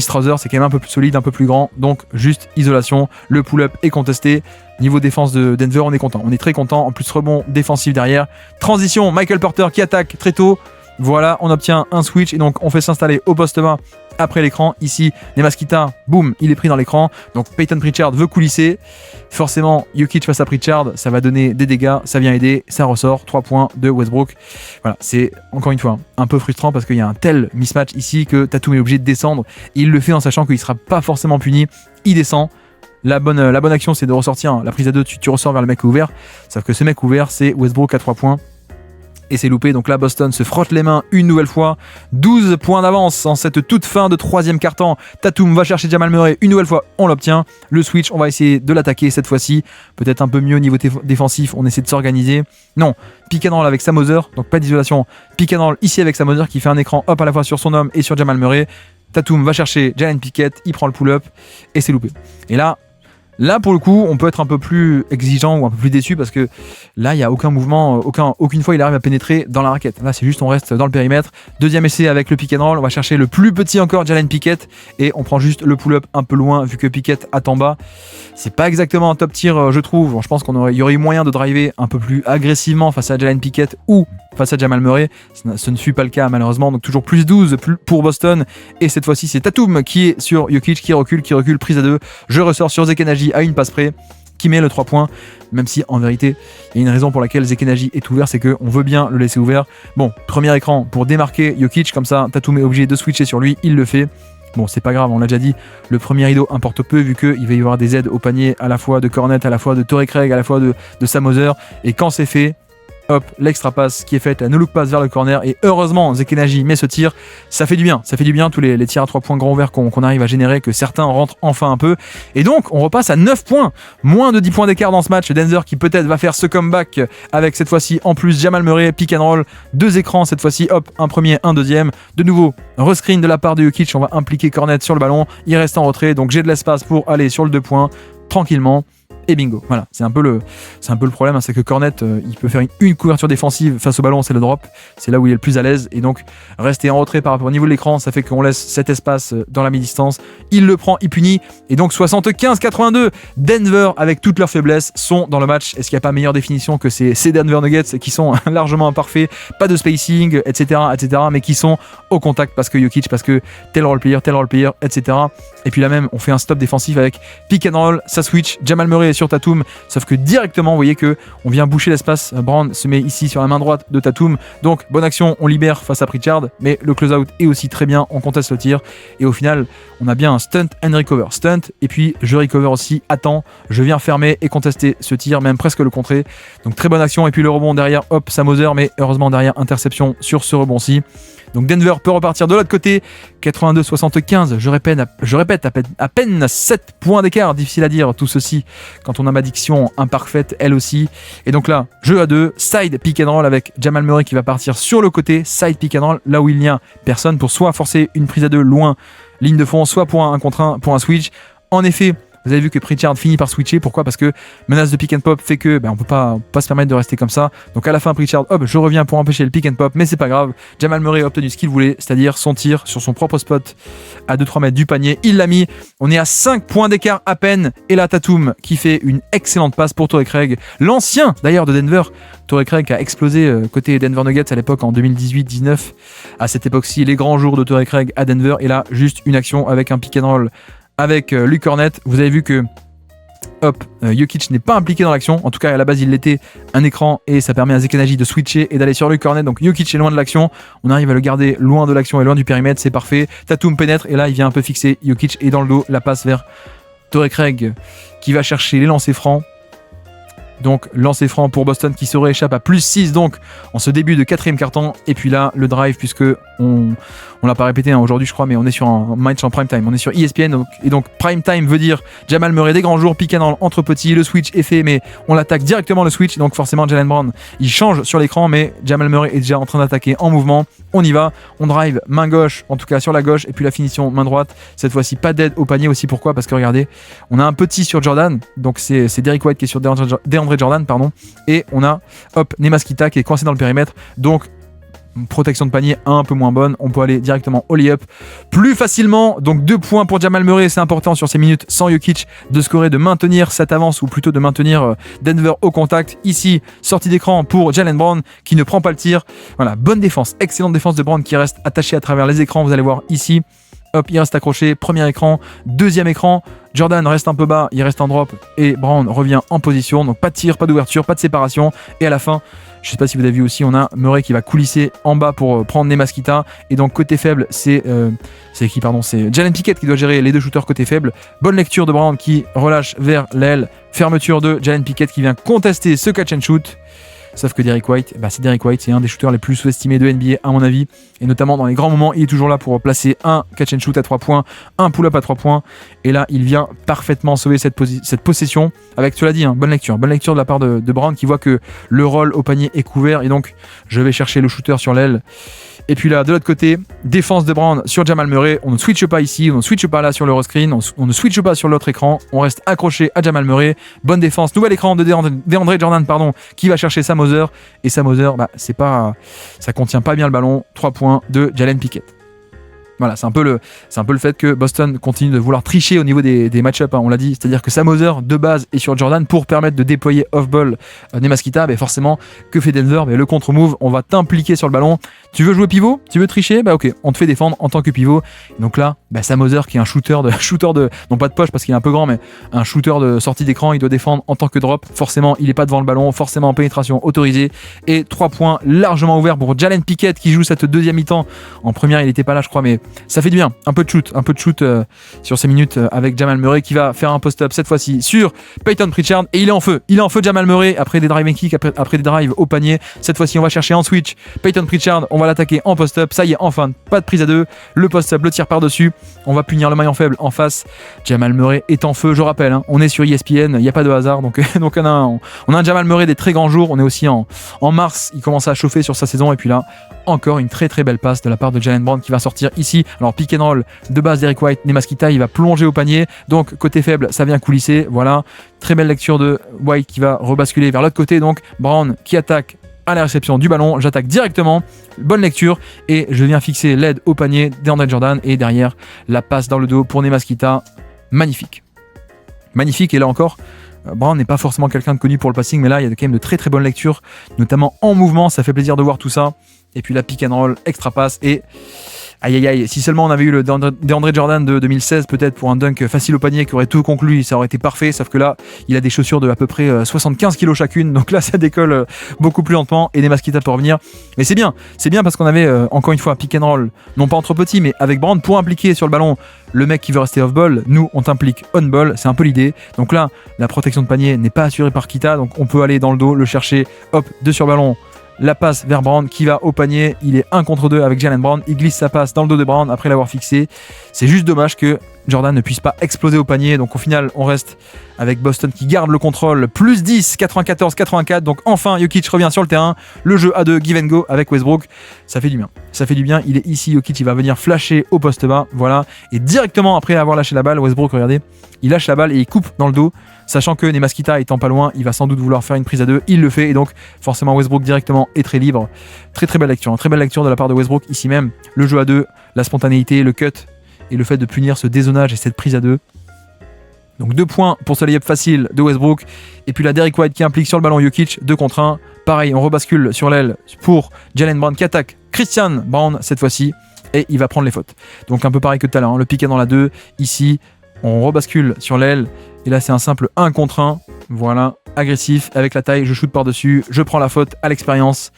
Strouser, c'est quand même un peu plus solide, un peu plus grand, donc juste isolation. Le pull-up est contesté. Niveau défense de Denver, on est content, on est très content. En plus, rebond défensif derrière. Transition, Michael Porter qui attaque très tôt. Voilà, on obtient un switch et donc on fait s'installer au poste bas après l'écran. Ici, Nemaskita, boum, il est pris dans l'écran. Donc Peyton Pritchard veut coulisser. Forcément, Jokic face à Pritchard, ça va donner des dégâts, ça vient aider, ça ressort. 3 points de Westbrook. Voilà, c'est encore une fois un peu frustrant parce qu'il y a un tel mismatch ici que Tatum est obligé de descendre. Il le fait en sachant qu'il ne sera pas forcément puni. Il descend. La bonne action, c'est de ressortir la prise à 2, tu ressors vers le mec ouvert. Sauf que ce mec ouvert, c'est Westbrook à 3 points. Et c'est loupé. Donc là, Boston se frotte les mains une nouvelle fois. 12 points d'avance en cette toute fin de troisième quart-temps. Tatum va chercher Jamal Murray. Une nouvelle fois, on l'obtient. Le switch, on va essayer de l'attaquer cette fois-ci. Peut-être un peu mieux au niveau défensif. On essaie de s'organiser. Non, pick and roll avec Sam Hauser. Donc pas d'isolation. Pick and roll ici avec Sam Hauser qui fait un écran hop à la fois sur son homme et sur Jamal Murray. Tatum va chercher Jalen Pickett. Il prend le pull-up et c'est loupé. Et Là, pour le coup, on peut être un peu plus exigeant ou un peu plus déçu parce que là, il n'y a aucun mouvement, aucune fois il arrive à pénétrer dans la raquette. Là, c'est juste on reste dans le périmètre. Deuxième essai avec le pick and roll. On va chercher le plus petit encore, Jalen Pickett, et on prend juste le pull-up un peu loin vu que Pickett attend bas. C'est pas exactement un top tier, je trouve. Je pense qu'il y aurait eu moyen de driver un peu plus agressivement face à Jalen Pickett ou face à Jamal Murray. Ce ne fut pas le cas malheureusement. Donc toujours plus 12 pour Boston. Et cette fois-ci, c'est Tatum qui est sur Jokic, qui recule, prise à 2. Je ressors sur Zekenaji à une passe près, qui met le 3 points, même si en vérité il y a une raison pour laquelle Zekenaji est ouvert, c'est qu'on veut bien le laisser ouvert. Bon, premier écran pour démarquer Jokic, comme ça Tatum est obligé de switcher sur lui, il le fait. Bon, c'est pas grave, on l'a déjà dit, le premier rideau importe peu vu qu'il va y avoir des aides au panier à la fois de Cornet, à la fois de Torrey Craig, à la fois de Sam Hauser, et quand c'est fait, hop, l'extra passe qui est faite, la no look pass vers le corner, et heureusement Zekenaji met ce tir, ça fait du bien tous les tirs à 3 points grands ouverts qu'on arrive à générer, que certains rentrent enfin un peu, et donc on repasse à 9 points, moins de 10 points d'écart dans ce match. Denver qui peut-être va faire ce comeback avec cette fois-ci en plus Jamal Murray, pick and roll, 2 écrans cette fois-ci, hop, un premier, un deuxième, de nouveau rescreen de la part de Jokic, on va impliquer Cornet sur le ballon, il reste en retrait, donc j'ai de l'espace pour aller sur le 2 points tranquillement. Et bingo, voilà, c'est un peu le problème, hein, c'est que Cornet, il peut faire une couverture défensive face au ballon, c'est le drop, c'est là où il est le plus à l'aise, et donc rester en retrait par rapport au niveau de l'écran, ça fait qu'on laisse cet espace dans la mi-distance, il le prend, il punit, et donc 75-82, Denver, avec toutes leurs faiblesses, sont dans le match. Est-ce qu'il n'y a pas meilleure définition que ces Denver Nuggets qui sont largement imparfaits, pas de spacing, etc., mais qui sont au contact parce que Jokic, parce que tel role player, etc. Et puis là même, on fait un stop défensif avec pick and roll, ça switch, Jamal Murray sur Tatum, sauf que directement, vous voyez que on vient boucher l'espace. Brown se met ici sur la main droite de Tatum, donc bonne action, on libère face à Pritchard, mais le close-out est aussi très bien, on conteste le tir, et au final, on a bien un stunt and recover. Stunt, et puis je recover aussi, attends, je viens fermer et contester ce tir, même presque le contrer. Donc très bonne action, et puis le rebond derrière, hop, Sam Hauser, mais heureusement derrière, interception sur ce rebond-ci. Donc Denver peut repartir de l'autre côté, 82-75, je répète, à peine 7 points d'écart, difficile à dire tout ceci quand on a ma diction imparfaite elle aussi. Et donc là, jeu à 2, side pick and roll avec Jamal Murray qui va partir sur le côté, side pick and roll, là où il n'y a personne, pour soit forcer une prise à 2 loin, ligne de fond, soit pour un contre 1, pour un switch. En effet, vous avez vu que Pritchard finit par switcher. Pourquoi ? Parce que menace de pick and pop fait que on peut pas se permettre de rester comme ça. Donc à la fin, Pritchard, hop, je reviens pour empêcher le pick and pop, mais c'est pas grave. Jamal Murray a obtenu ce qu'il voulait, c'est-à-dire son tir sur son propre spot à 2-3 mètres du panier. Il l'a mis. On est à 5 points d'écart à peine. Et là, Tatum qui fait une excellente passe pour Torrey Craig, l'ancien d'ailleurs de Denver. Torrey Craig a explosé côté Denver Nuggets à l'époque en 2018-19. À cette époque-ci, les grands jours de Torrey Craig à Denver. Et là, juste une action avec un pick and roll avec Luke Cornet. Vous avez vu que Jokic n'est pas impliqué dans l'action, en tout cas à la base il l'était, un écran, et ça permet à Zekenaji de switcher et d'aller sur Luke Cornet. Donc Jokic est loin de l'action, on arrive à le garder loin de l'action et loin du périmètre, c'est parfait. Tatum pénètre et là il vient un peu fixer Jokic, et dans le dos la passe vers Torrey Craig qui va chercher les lancers francs. Donc lancer franc pour Boston qui se rééchappe à plus 6 donc en ce début de 4e quart-temps. Et puis là, le drive, puisque on l'a pas répété aujourd'hui je crois, mais on est sur un match en prime time, on est sur ESPN, et donc prime time veut dire Jamal Murray des grands jours, pick and roll entre petits, le switch est fait, mais on l'attaque directement le switch, donc forcément Jaylen Brown il change sur l'écran, mais Jamal Murray est déjà en train d'attaquer en mouvement. On y va, on drive main gauche, en tout cas sur la gauche, et puis la finition main droite. Cette fois-ci pas d'aide au panier aussi. Pourquoi? Parce que regardez, on a un petit sur Jordan, donc c'est Derrick White qui est sur DeAndre Jordan, pardon, et on a Nemaskita qui est coincé dans le périmètre, donc protection de panier un peu moins bonne, on peut aller directement au lay-up plus facilement. Donc 2 points pour Jamal Murray, c'est important sur ces minutes sans Jokic de scorer, de maintenir cette avance, ou plutôt de maintenir Denver au contact. Ici, sortie d'écran pour Jaylen Brown qui ne prend pas le tir. Voilà, bonne défense, excellente défense de Brown qui reste attaché à travers les écrans, vous allez voir ici. Hop, il reste accroché, premier écran, deuxième écran, Jordan reste un peu bas, il reste en drop et Brown revient en position, donc pas de tir, pas d'ouverture, pas de séparation, et à la fin, je sais pas si vous avez vu aussi, on a Murray qui va coulisser en bas pour prendre Nemaskita, et donc côté faible, c'est Jalen Pickett qui doit gérer les deux shooters côté faible. Bonne lecture de Brown qui relâche vers l'aile, fermeture de Jalen Pickett qui vient contester ce catch and shoot. Sauf que Derrick White, c'est un des shooters les plus sous-estimés de NBA à mon avis, et notamment dans les grands moments, il est toujours là pour placer un catch and shoot à 3 points, un pull-up à 3 points, et là il vient parfaitement sauver cette possession, avec, cela dit, bonne lecture de la part de Brown qui voit que le roll au panier est couvert, et donc je vais chercher le shooter sur l'aile. Et puis là, de l'autre côté, défense de Brown sur Jamal Murray. On ne switche pas ici, on ne switche pas là sur le screen, on ne switche pas sur l'autre écran. On reste accroché à Jamal Murray. Bonne défense, nouvel écran de DeAndre Jordan, qui va chercher Sam Hauser. Et Sam Hauser, ça contient pas bien le ballon. 3 points de Jalen Pickett. Voilà, c'est un peu le fait que Boston continue de vouloir tricher au niveau des match-ups, on l'a dit, c'est-à-dire que Sam Hauser de base est sur Jordan pour permettre de déployer off-ball Nemaskita. Forcément, que fait Denver? Le contre-move, on va t'impliquer sur le ballon. Tu veux jouer pivot? Tu veux tricher? Ok, on te fait défendre en tant que pivot. Et donc là, Sam Hauser qui est un shooter de non pas de poche parce qu'il est un peu grand, mais un shooter de sortie d'écran, il doit défendre en tant que drop. Forcément, il n'est pas devant le ballon, forcément en pénétration autorisée. Et 3 points largement ouverts pour Jalen Pickett qui joue cette deuxième mi-temps. En première, il n'était pas là, je crois, mais ça fait du bien. Un peu de shoot sur ces minutes avec Jamal Murray qui va faire un post-up cette fois-ci sur Peyton Pritchard, et il est en feu. Il est en feu, Jamal Murray, après des driving kicks, après des drives au panier. Cette fois-ci, on va chercher en switch Peyton Pritchard, on va l'attaquer en post-up. Ça y est, enfin, pas de prise à 2. Le post-up, le tir par-dessus. On va punir le maillon faible en face. Jamal Murray est en feu, je rappelle. On est sur ESPN, il n'y a pas de hasard. Donc on a un Jamal Murray des très grands jours. On est aussi en mars. Il commence à chauffer sur sa saison. Et puis là, encore une très très belle passe de la part de Jaylen Brown qui va sortir ici. Alors pick and roll de base Derrick White, Nemaskita, il va plonger au panier. Donc côté faible, ça vient coulisser. Voilà, très belle lecture de White qui va rebasculer vers l'autre côté. Donc Brown qui attaque à la réception du ballon, j'attaque directement, bonne lecture, et je viens fixer l'aide au panier d'Andre Jordan, et derrière la passe dans le dos pour Nemaskita, magnifique, et là encore Brown n'est pas forcément quelqu'un de connu pour le passing, mais là il y a quand même de très très bonnes lectures, notamment en mouvement, ça fait plaisir de voir tout ça. Et puis la pick and roll, extra passe, et aïe aïe aïe, si seulement on avait eu le DeAndre Jordan de 2016 peut-être pour un dunk facile au panier qui aurait tout conclu, ça aurait été parfait, sauf que là il a des chaussures de à peu près 75 kg chacune, donc là ça décolle beaucoup plus lentement, et Nemaskita peut revenir. Mais c'est bien parce qu'on avait encore une fois pick and roll, non pas entre petits, mais avec Brown pour impliquer sur le ballon le mec qui veut rester off-ball, nous on t'implique on-ball, c'est un peu l'idée. Donc là la protection de panier n'est pas assurée par Kita, donc on peut aller dans le dos, le chercher, hop, 2 sur ballon. La passe vers Brown qui va au panier, il est 1 contre 2 avec Jaylen Brown, il glisse sa passe dans le dos de Brown après l'avoir fixé. C'est juste dommage que Jordan ne puisse pas exploser au panier, donc au final on reste avec Boston qui garde le contrôle, plus 10, 94-84, donc enfin Jokic revient sur le terrain, le jeu à 2, give and go avec Westbrook, ça fait du bien, il est ici, Jokic il va venir flasher au poste bas, voilà, et directement après avoir lâché la balle, Westbrook, regardez, il lâche la balle et il coupe dans le dos, sachant que Nemaskita étant pas loin, il va sans doute vouloir faire une prise à 2, il le fait, et donc forcément Westbrook directement est très libre. Très très belle lecture, très belle lecture de la part de Westbrook ici même, le jeu à 2, la spontanéité, le cut et le fait de punir ce dézonage et cette prise à 2. Donc 2 points pour ce layup facile de Westbrook, et puis la Derrick White qui implique sur le ballon Jokic, 2 contre 1, pareil on rebascule sur l'aile pour Jaylen Brown qui attaque Christian Brown cette fois-ci, et il va prendre les fautes. Donc un peu pareil que tout à l'heure, le piqué dans la 2, ici on rebascule sur l'aile, et là c'est un simple 1 contre 1, voilà, agressif, avec la taille, je shoot par-dessus, je prends la faute à l'expérience,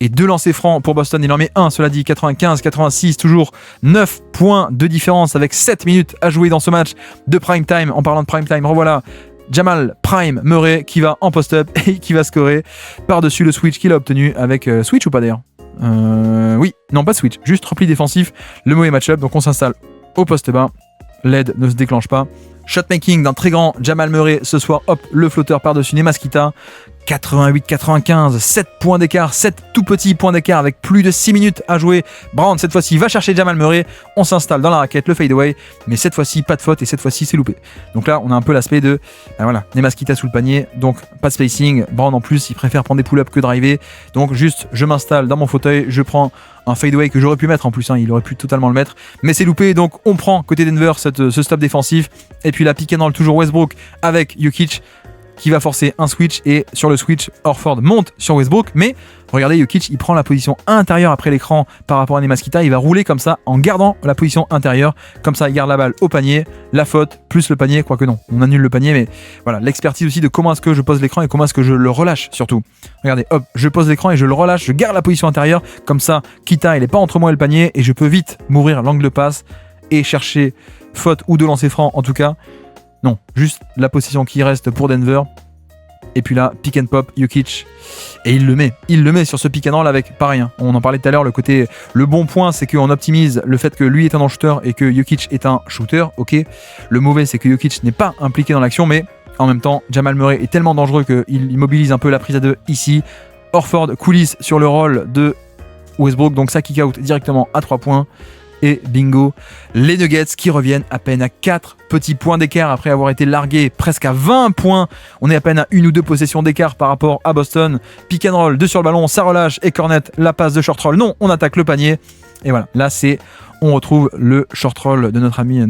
et 2 lancers francs pour Boston, il en met 1, cela dit, 95-86, toujours 9 points de différence avec 7 minutes à jouer dans ce match de prime time. En parlant de prime time, revoilà Jamal Prime Murray qui va en post-up et qui va scorer par-dessus le switch qu'il a obtenu avec switch ou pas d'ailleurs oui, non pas switch, juste repli défensif, le mauvais match-up, donc on s'installe au poste bas, l'aide ne se déclenche pas. Shotmaking d'un très grand Jamal Murray ce soir, hop, le flotteur par-dessus Nemaskita, 88-95, 7 points d'écart, 7 tout petits points d'écart avec plus de 6 minutes à jouer. Brown cette fois-ci va chercher Jamal Murray, on s'installe dans la raquette, le fadeaway, mais cette fois-ci pas de faute et cette fois-ci c'est loupé. Donc là on a un peu l'aspect de, voilà, Nemaskita sous le panier, donc pas de spacing, Brown en plus il préfère prendre des pull-ups que driver, donc juste je m'installe dans mon fauteuil, je prends un fadeaway que j'aurais pu mettre en plus, il aurait pu totalement le mettre, mais c'est loupé, donc on prend côté Denver ce stop défensif, et puis la pick and roll toujours Westbrook avec Jokic, qui va forcer un switch et sur le switch, Horford monte sur Westbrook. Mais regardez, Jokic, il prend la position intérieure après l'écran par rapport à Nemaskita. Il va rouler comme ça en gardant la position intérieure. Comme ça, il garde la balle au panier, la faute plus le panier, quoique non, on annule le panier. Mais voilà, l'expertise aussi de comment est-ce que je pose l'écran et comment est-ce que je le relâche surtout. Regardez, hop, je pose l'écran et je le relâche, je garde la position intérieure. Comme ça, Kita, il n'est pas entre moi et le panier et je peux vite m'ouvrir l'angle de passe et chercher faute ou de lancer franc en tout cas. Non, juste la possession qui reste pour Denver. Et puis là, pick and pop, Jokic. Et il le met sur ce pick and roll avec pareil. On en parlait tout à l'heure, le bon point, c'est qu'on optimise le fait que lui est un non-shooter et que Jokic est un shooter, ok. Le mauvais, c'est que Jokic n'est pas impliqué dans l'action, mais en même temps, Jamal Murray est tellement dangereux qu'il immobilise un peu la prise à deux ici. Horford coulisse sur le roll de Westbrook, donc ça kick out directement à 3 points. Et bingo, les Nuggets qui reviennent à peine à 4 petits points d'écart après avoir été largués presque à 20 points. On est à peine à 1 ou 2 possessions d'écart par rapport à Boston. Pick and roll, 2 sur le ballon, ça relâche et Cornet, la passe de short roll. Non, on attaque le panier. Et voilà, là on retrouve le short roll de notre ami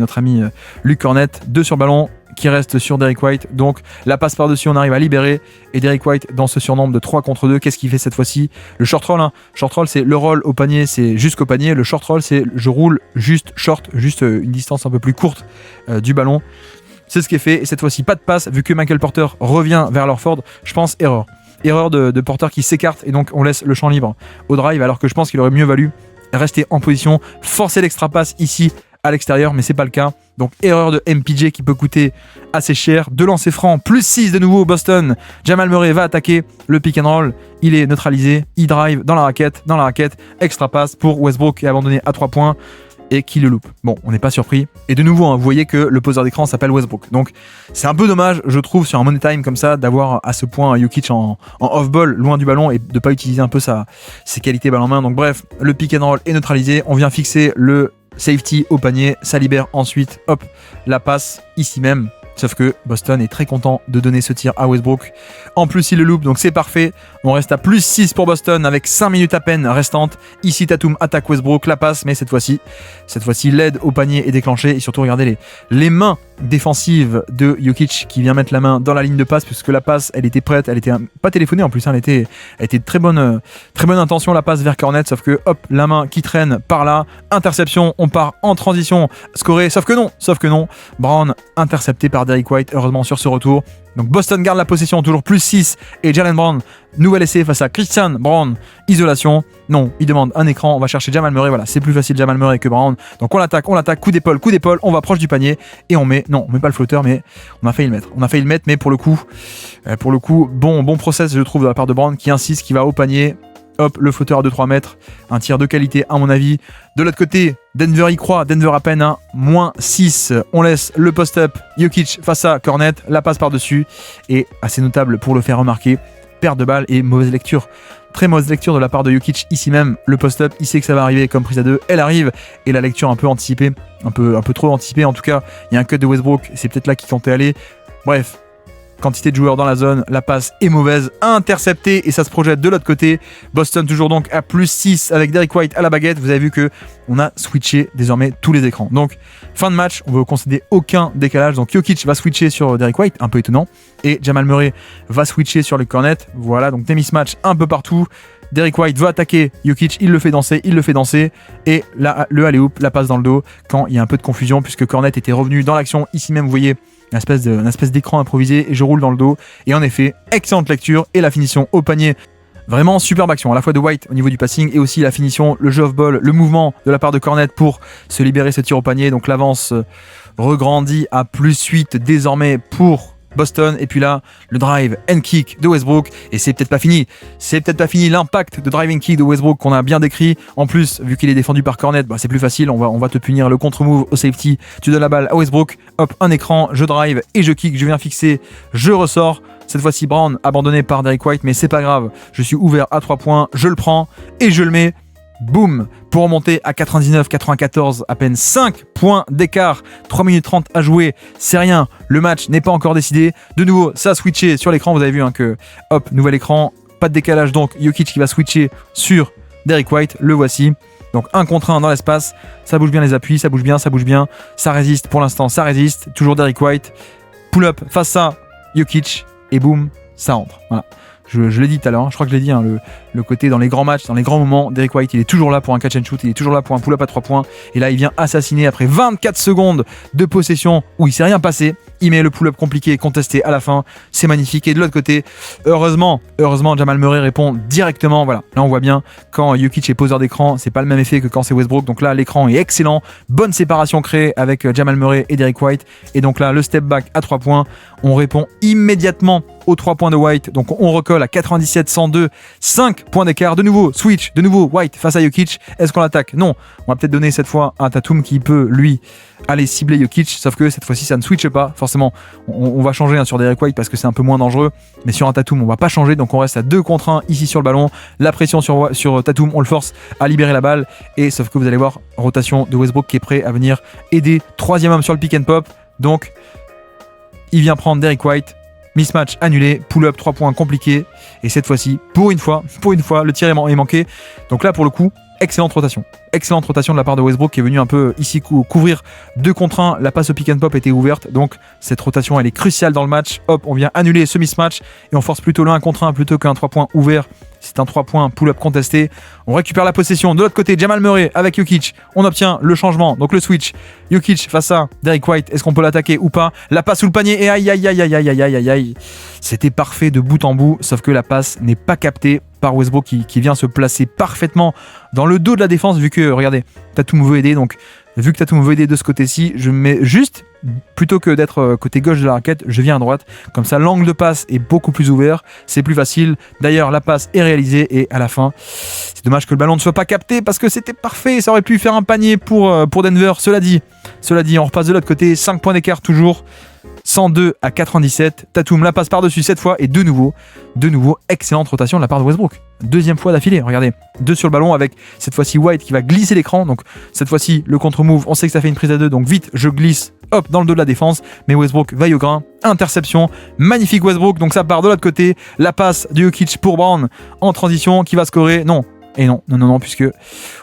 Luke Cornet, 2 sur le ballon qui reste sur Derrick White, donc la passe par-dessus on arrive à libérer, et Derrick White dans ce surnombre de 3 contre 2, qu'est-ce qu'il fait cette fois-ci? Le short roll, short roll c'est le roll au panier, c'est jusqu'au panier, le short roll c'est je roule juste short, juste une distance un peu plus courte du ballon, c'est ce qui est fait, et cette fois-ci pas de passe, vu que Michael Porter revient vers l'Horford, je pense erreur de Porter qui s'écarte, et donc on laisse le champ libre au drive, alors que je pense qu'il aurait mieux valu rester en position, forcer l'extra passe ici à l'extérieur, mais c'est pas le cas. Donc erreur de MPJ qui peut coûter assez cher. De lancer franc, plus 6 de nouveau Boston. Jamal Murray va attaquer le pick and roll. Il est neutralisé, il drive dans la raquette, extra passe pour Westbrook qui est abandonné à 3 points et qui le loupe. Bon, on n'est pas surpris. Et de nouveau, vous voyez que le poseur d'écran s'appelle Westbrook. Donc c'est un peu dommage, je trouve, sur un money time comme ça, d'avoir à ce point Jokic en off-ball, loin du ballon, et de ne pas utiliser un peu ses qualités balle en main. Donc bref, le pick and roll est neutralisé. On vient fixer le safety au panier, ça libère ensuite, hop, la passe ici même. Sauf que Boston est très content de donner ce tir à Westbrook. En plus, il le loupe, donc c'est parfait. On reste à plus 6 pour Boston avec 5 minutes à peine restantes. Ici, Tatum attaque Westbrook, la passe, mais cette fois-ci, l'aide au panier est déclenchée. Et surtout, regardez les mains défensives de Jokic qui vient mettre la main dans la ligne de passe, puisque la passe, elle était prête, elle était pas téléphonée en plus, elle était de très bonne intention, la passe vers Cornet, sauf que hop, la main qui traîne par là, interception, on part en transition, scoré, sauf que non, Brown intercepté par Derrick White, heureusement sur ce retour. Donc Boston garde la possession, toujours plus 6, et Jaylen Brown, nouvel essai face à Christian Brown, isolation, non, il demande un écran, on va chercher Jamal Murray, voilà, c'est plus facile Jamal Murray que Brown, donc on l'attaque, coup d'épaule, on va proche du panier, et on met pas le flotteur, mais on a failli le mettre, mais pour le coup, bon process je trouve de la part de Brown, qui insiste, qui va au panier, hop, le flotteur à 2-3 mètres, un tir de qualité à mon avis. De l'autre côté, Denver y croit, Denver à peine moins 6, on laisse le post-up, Jokic face à Cornet, la passe par-dessus, et assez notable pour le faire remarquer, perte de balle et mauvaise lecture. Très mauvaise lecture de la part de Jokic, ici même, le post-up, il sait que ça va arriver comme prise à 2, elle arrive, et la lecture un peu anticipée, un peu trop anticipée, en tout cas, il y a un cut de Westbrook, c'est peut-être là qu'il comptait aller, bref. Quantité de joueurs dans la zone, la passe est mauvaise, interceptée et ça se projette de l'autre côté. Boston toujours donc à plus 6 avec Derrick White à la baguette. Vous avez vu que on a switché désormais tous les écrans. Donc fin de match, on ne veut concéder aucun décalage. Donc Jokic va switcher sur Derrick White, un peu étonnant. Et Jamal Murray va switcher sur le Cornet. Voilà, donc des mismatchs un peu partout. Derrick White va attaquer Jokic, il le fait danser, et là, le alley-oop, la passe dans le dos, quand il y a un peu de confusion, puisque Cornet était revenu dans l'action, ici même vous voyez, une espèce d'écran improvisé, et je roule dans le dos, et en effet, excellente lecture, et la finition au panier, vraiment superbe action, à la fois de White au niveau du passing, et aussi la finition, le jeu off-ball, le mouvement de la part de Cornet pour se libérer ce tir au panier, donc l'avance regrandit à plus 8 désormais pour Boston. Et puis là, le drive and kick de Westbrook. Et c'est peut-être pas fini. C'est peut-être pas fini. L'impact de driving kick de Westbrook qu'on a bien décrit. En plus, vu qu'il est défendu par Cornet, c'est plus facile. On va te punir le contre-move au safety. Tu donnes la balle à Westbrook. Hop, un écran. Je drive et je kick. Je viens fixer. Je ressors. Cette fois-ci, Brown abandonné par Derrick White, mais c'est pas grave. Je suis ouvert à 3 points, je le prends et je le mets. Boum, pour remonter à 99-94, à peine 5 points d'écart, 3 minutes 30 à jouer, c'est rien, le match n'est pas encore décidé. De nouveau, ça a switché sur l'écran, vous avez vu que, hop, nouvel écran, pas de décalage, donc Jokic qui va switcher sur Derrick White, le voici. Donc 1 contre 1 dans l'espace, ça bouge bien les appuis, ça bouge bien, ça résiste pour l'instant, ça résiste, toujours Derrick White, pull-up face à Jokic, et boum, ça entre. Voilà. Je l'ai dit tout à l'heure, je crois que je l'ai dit, le côté dans les grands matchs, dans les grands moments, Derrick White, il est toujours là pour un catch and shoot, il est toujours là pour un pull-up à 3 points, et là il vient assassiner après 24 secondes de possession où il s'est rien passé, il met le pull-up compliqué et contesté à la fin, c'est magnifique, et de l'autre côté, heureusement, Jamal Murray répond directement, voilà, là on voit bien, quand Jokic est poseur d'écran, c'est pas le même effet que quand c'est Westbrook, donc là l'écran est excellent, bonne séparation créée avec Jamal Murray et Derrick White, et donc là le step back à 3 points, on répond immédiatement aux 3 points de White, donc on recolle à 97-102, 5 points d'écart, de nouveau switch, de nouveau White face à Jokic, est-ce qu'on l'attaque? Non, on va peut-être donner cette fois à Tatum qui peut lui aller cibler Jokic, sauf que cette fois-ci ça ne switche pas, forcément on va changer sur Derrick White parce que c'est un peu moins dangereux, mais sur un Tatum on va pas changer, donc on reste à 2 contre 1 ici sur le ballon, la pression sur Tatum, on le force à libérer la balle, et sauf que vous allez voir, rotation de Westbrook qui est prêt à venir aider, 3e homme sur le pick and pop, donc il vient prendre Derrick White, mismatch annulé, pull-up 3 points compliqué, et cette fois-ci, pour une fois, le tir est manqué, donc là pour le coup, excellente rotation de la part de Westbrook qui est venu un peu ici couvrir 2 contre 1, la passe au pick and pop était ouverte, donc cette rotation elle est cruciale dans le match, hop, on vient annuler ce mismatch, et on force plutôt le 1 contre 1 plutôt qu'un 3 points ouvert, c'est un 3 points pull-up contesté, on récupère la possession, de l'autre côté Jamal Murray avec Jokic, on obtient le changement, donc le switch, Jokic face à Derrick White, est-ce qu'on peut l'attaquer ou pas, la passe sous le panier, et aïe, c'était parfait de bout en bout, sauf que la passe n'est pas captée par Westbrook qui vient se placer parfaitement dans le dos de la défense, vu que, regardez, Tatum veut aider, donc vu que Tatum veut aider de ce côté-ci, je me mets juste, plutôt que d'être côté gauche de la raquette, je viens à droite, comme ça l'angle de passe est beaucoup plus ouvert, c'est plus facile, d'ailleurs la passe est réalisée, et à la fin, c'est dommage que le ballon ne soit pas capté, parce que c'était parfait, ça aurait pu faire un panier pour Denver, cela dit, on repasse de l'autre côté, 5 points d'écart toujours, 102-97, Tatum la passe par-dessus cette fois, et de nouveau, excellente rotation de la part de Westbrook. 2e fois d'affilée, regardez, 2 sur le ballon avec cette fois-ci White qui va glisser l'écran, donc cette fois-ci le contre-move, on sait que ça fait une prise à 2, donc vite je glisse, hop, dans le dos de la défense, mais Westbrook vaille au grain, interception, magnifique Westbrook, donc ça part de l'autre côté, la passe de Jokic pour Brown en transition qui va scorer, non, puisque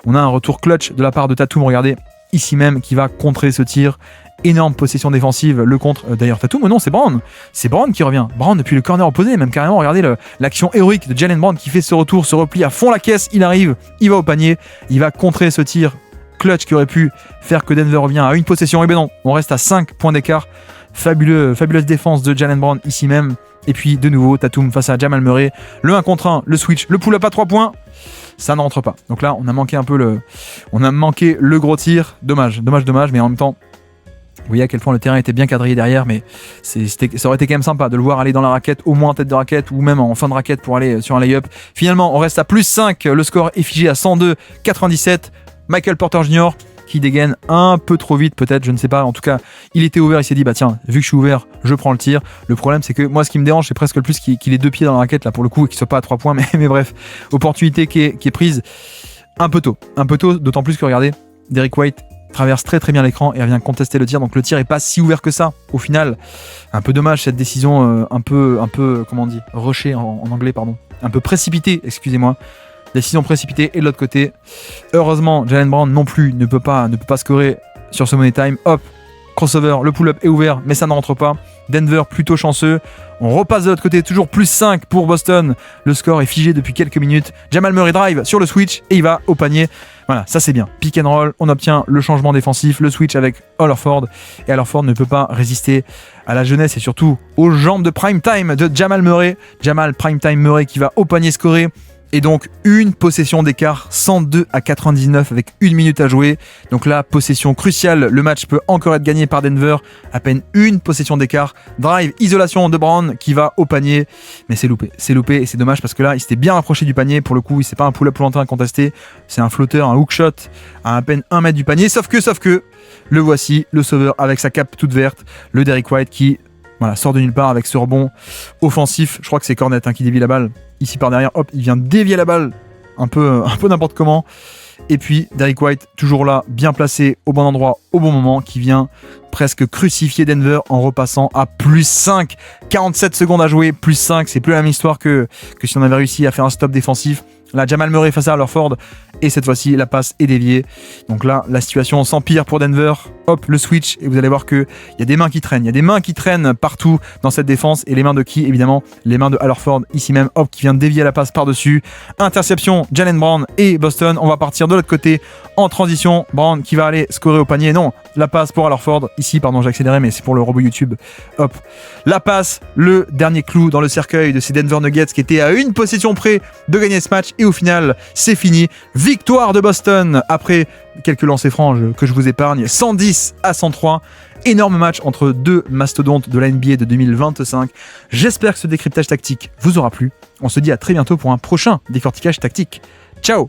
on a un retour clutch de la part de Tatum, regardez, ici même qui va contrer ce tir. Énorme possession défensive, le contre, d'ailleurs Tatum, non, c'est Brown qui revient, Brown depuis le corner opposé, même carrément, regardez l'action héroïque de Jaylen Brown qui fait ce retour, se replie à fond la caisse, il arrive, il va au panier, il va contrer ce tir clutch qui aurait pu faire que Denver revient à une possession, et ben non, on reste à 5 points d'écart, fabuleuse défense de Jaylen Brown ici même, et puis de nouveau Tatum face à Jamal Murray, le 1 contre 1, le switch, le pull-up à 3 points, ça ne rentre pas, donc là on a manqué le gros tir, dommage, mais en même temps, vous voyez à quel point le terrain était bien quadrillé derrière, mais ça aurait été quand même sympa de le voir aller dans la raquette, au moins en tête de raquette, ou même en fin de raquette pour aller sur un lay-up. Finalement, on reste à plus 5, le score est figé à 102-97. Michael Porter Jr. qui dégaine un peu trop vite peut-être, je ne sais pas, en tout cas il était ouvert, il s'est dit bah tiens, vu que je suis ouvert, je prends le tir. Le problème c'est que moi ce qui me dérange c'est presque le plus qu'il ait 2 pieds dans la raquette là pour le coup et qu'il soit pas à 3 points, mais bref, opportunité qui est prise un peu tôt, d'autant plus que regardez, Derrick White traverse très bien l'écran et vient contester le tir, donc le tir est pas si ouvert que ça au final. Un peu dommage cette décision un peu comment on dit, rushée en anglais, pardon, un peu précipitée, excusez-moi, décision précipitée. Et de l'autre côté, heureusement Jaylen Brown non plus ne peut pas scorer sur ce money time, hop, crossover, le pull-up est ouvert mais ça ne rentre pas. Denver plutôt chanceux, on repasse de l'autre côté, toujours plus 5 pour Boston, le score est figé depuis quelques minutes. Jamal Murray drive sur le switch et il va au panier, voilà, ça c'est bien, pick and roll, on obtient le changement défensif, le switch avec Horford, et Horford ne peut pas résister à la jeunesse et surtout aux jambes de prime time de Jamal Murray qui va au panier scorer. Et donc une possession d'écart, 102-99 avec 1 minute à jouer. Donc là, possession cruciale, le match peut encore être gagné par Denver. À peine une possession d'écart. Drive, isolation de Brown qui va au panier. Mais c'est loupé et c'est dommage parce que là, il s'était bien rapproché du panier. Pour le coup, c'est pas un pull-up lointain contesté. C'est un flotteur, un hook shot à peine 1 mètre du panier. Sauf que, le voici, le sauveur avec sa cape toute verte. Le Derrick White qui sort de nulle part avec ce rebond offensif. Je crois que c'est Cornet qui dévie la balle. Ici par derrière, hop, il vient dévier la balle un peu n'importe comment. Et puis Derrick White, toujours là, bien placé, au bon endroit, au bon moment, qui vient presque crucifier Denver en repassant à plus 5. 47 secondes à jouer, plus 5. C'est plus la même histoire que si on avait réussi à faire un stop défensif. Là, Jamal Murray face à Haverford. Et cette fois-ci, la passe est déviée. Donc là, la situation s'empire pour Denver. Hop, le switch. Et vous allez voir qu'il y a des mains qui traînent. Il y a des mains qui traînent partout dans cette défense. Et les mains de qui? Évidemment, les mains de Haverford. Ici même, hop, qui vient de dévier la passe par-dessus. Interception, Jaylen Brown et Boston. On va partir de l'autre côté en transition. Brown qui va aller scorer au panier. Non, la passe pour Haverford. Ici, pardon, j'ai accéléré, mais c'est pour le robot YouTube. Hop, la passe, le dernier clou dans le cercueil de ces Denver Nuggets qui étaient à une possession près de gagner ce match. Et au final, c'est fini. Victoire de Boston après quelques lancers francs que je vous épargne. 110-103. Énorme match entre deux mastodontes de la NBA de 2025. J'espère que ce décryptage tactique vous aura plu. On se dit à très bientôt pour un prochain décortiquage tactique. Ciao!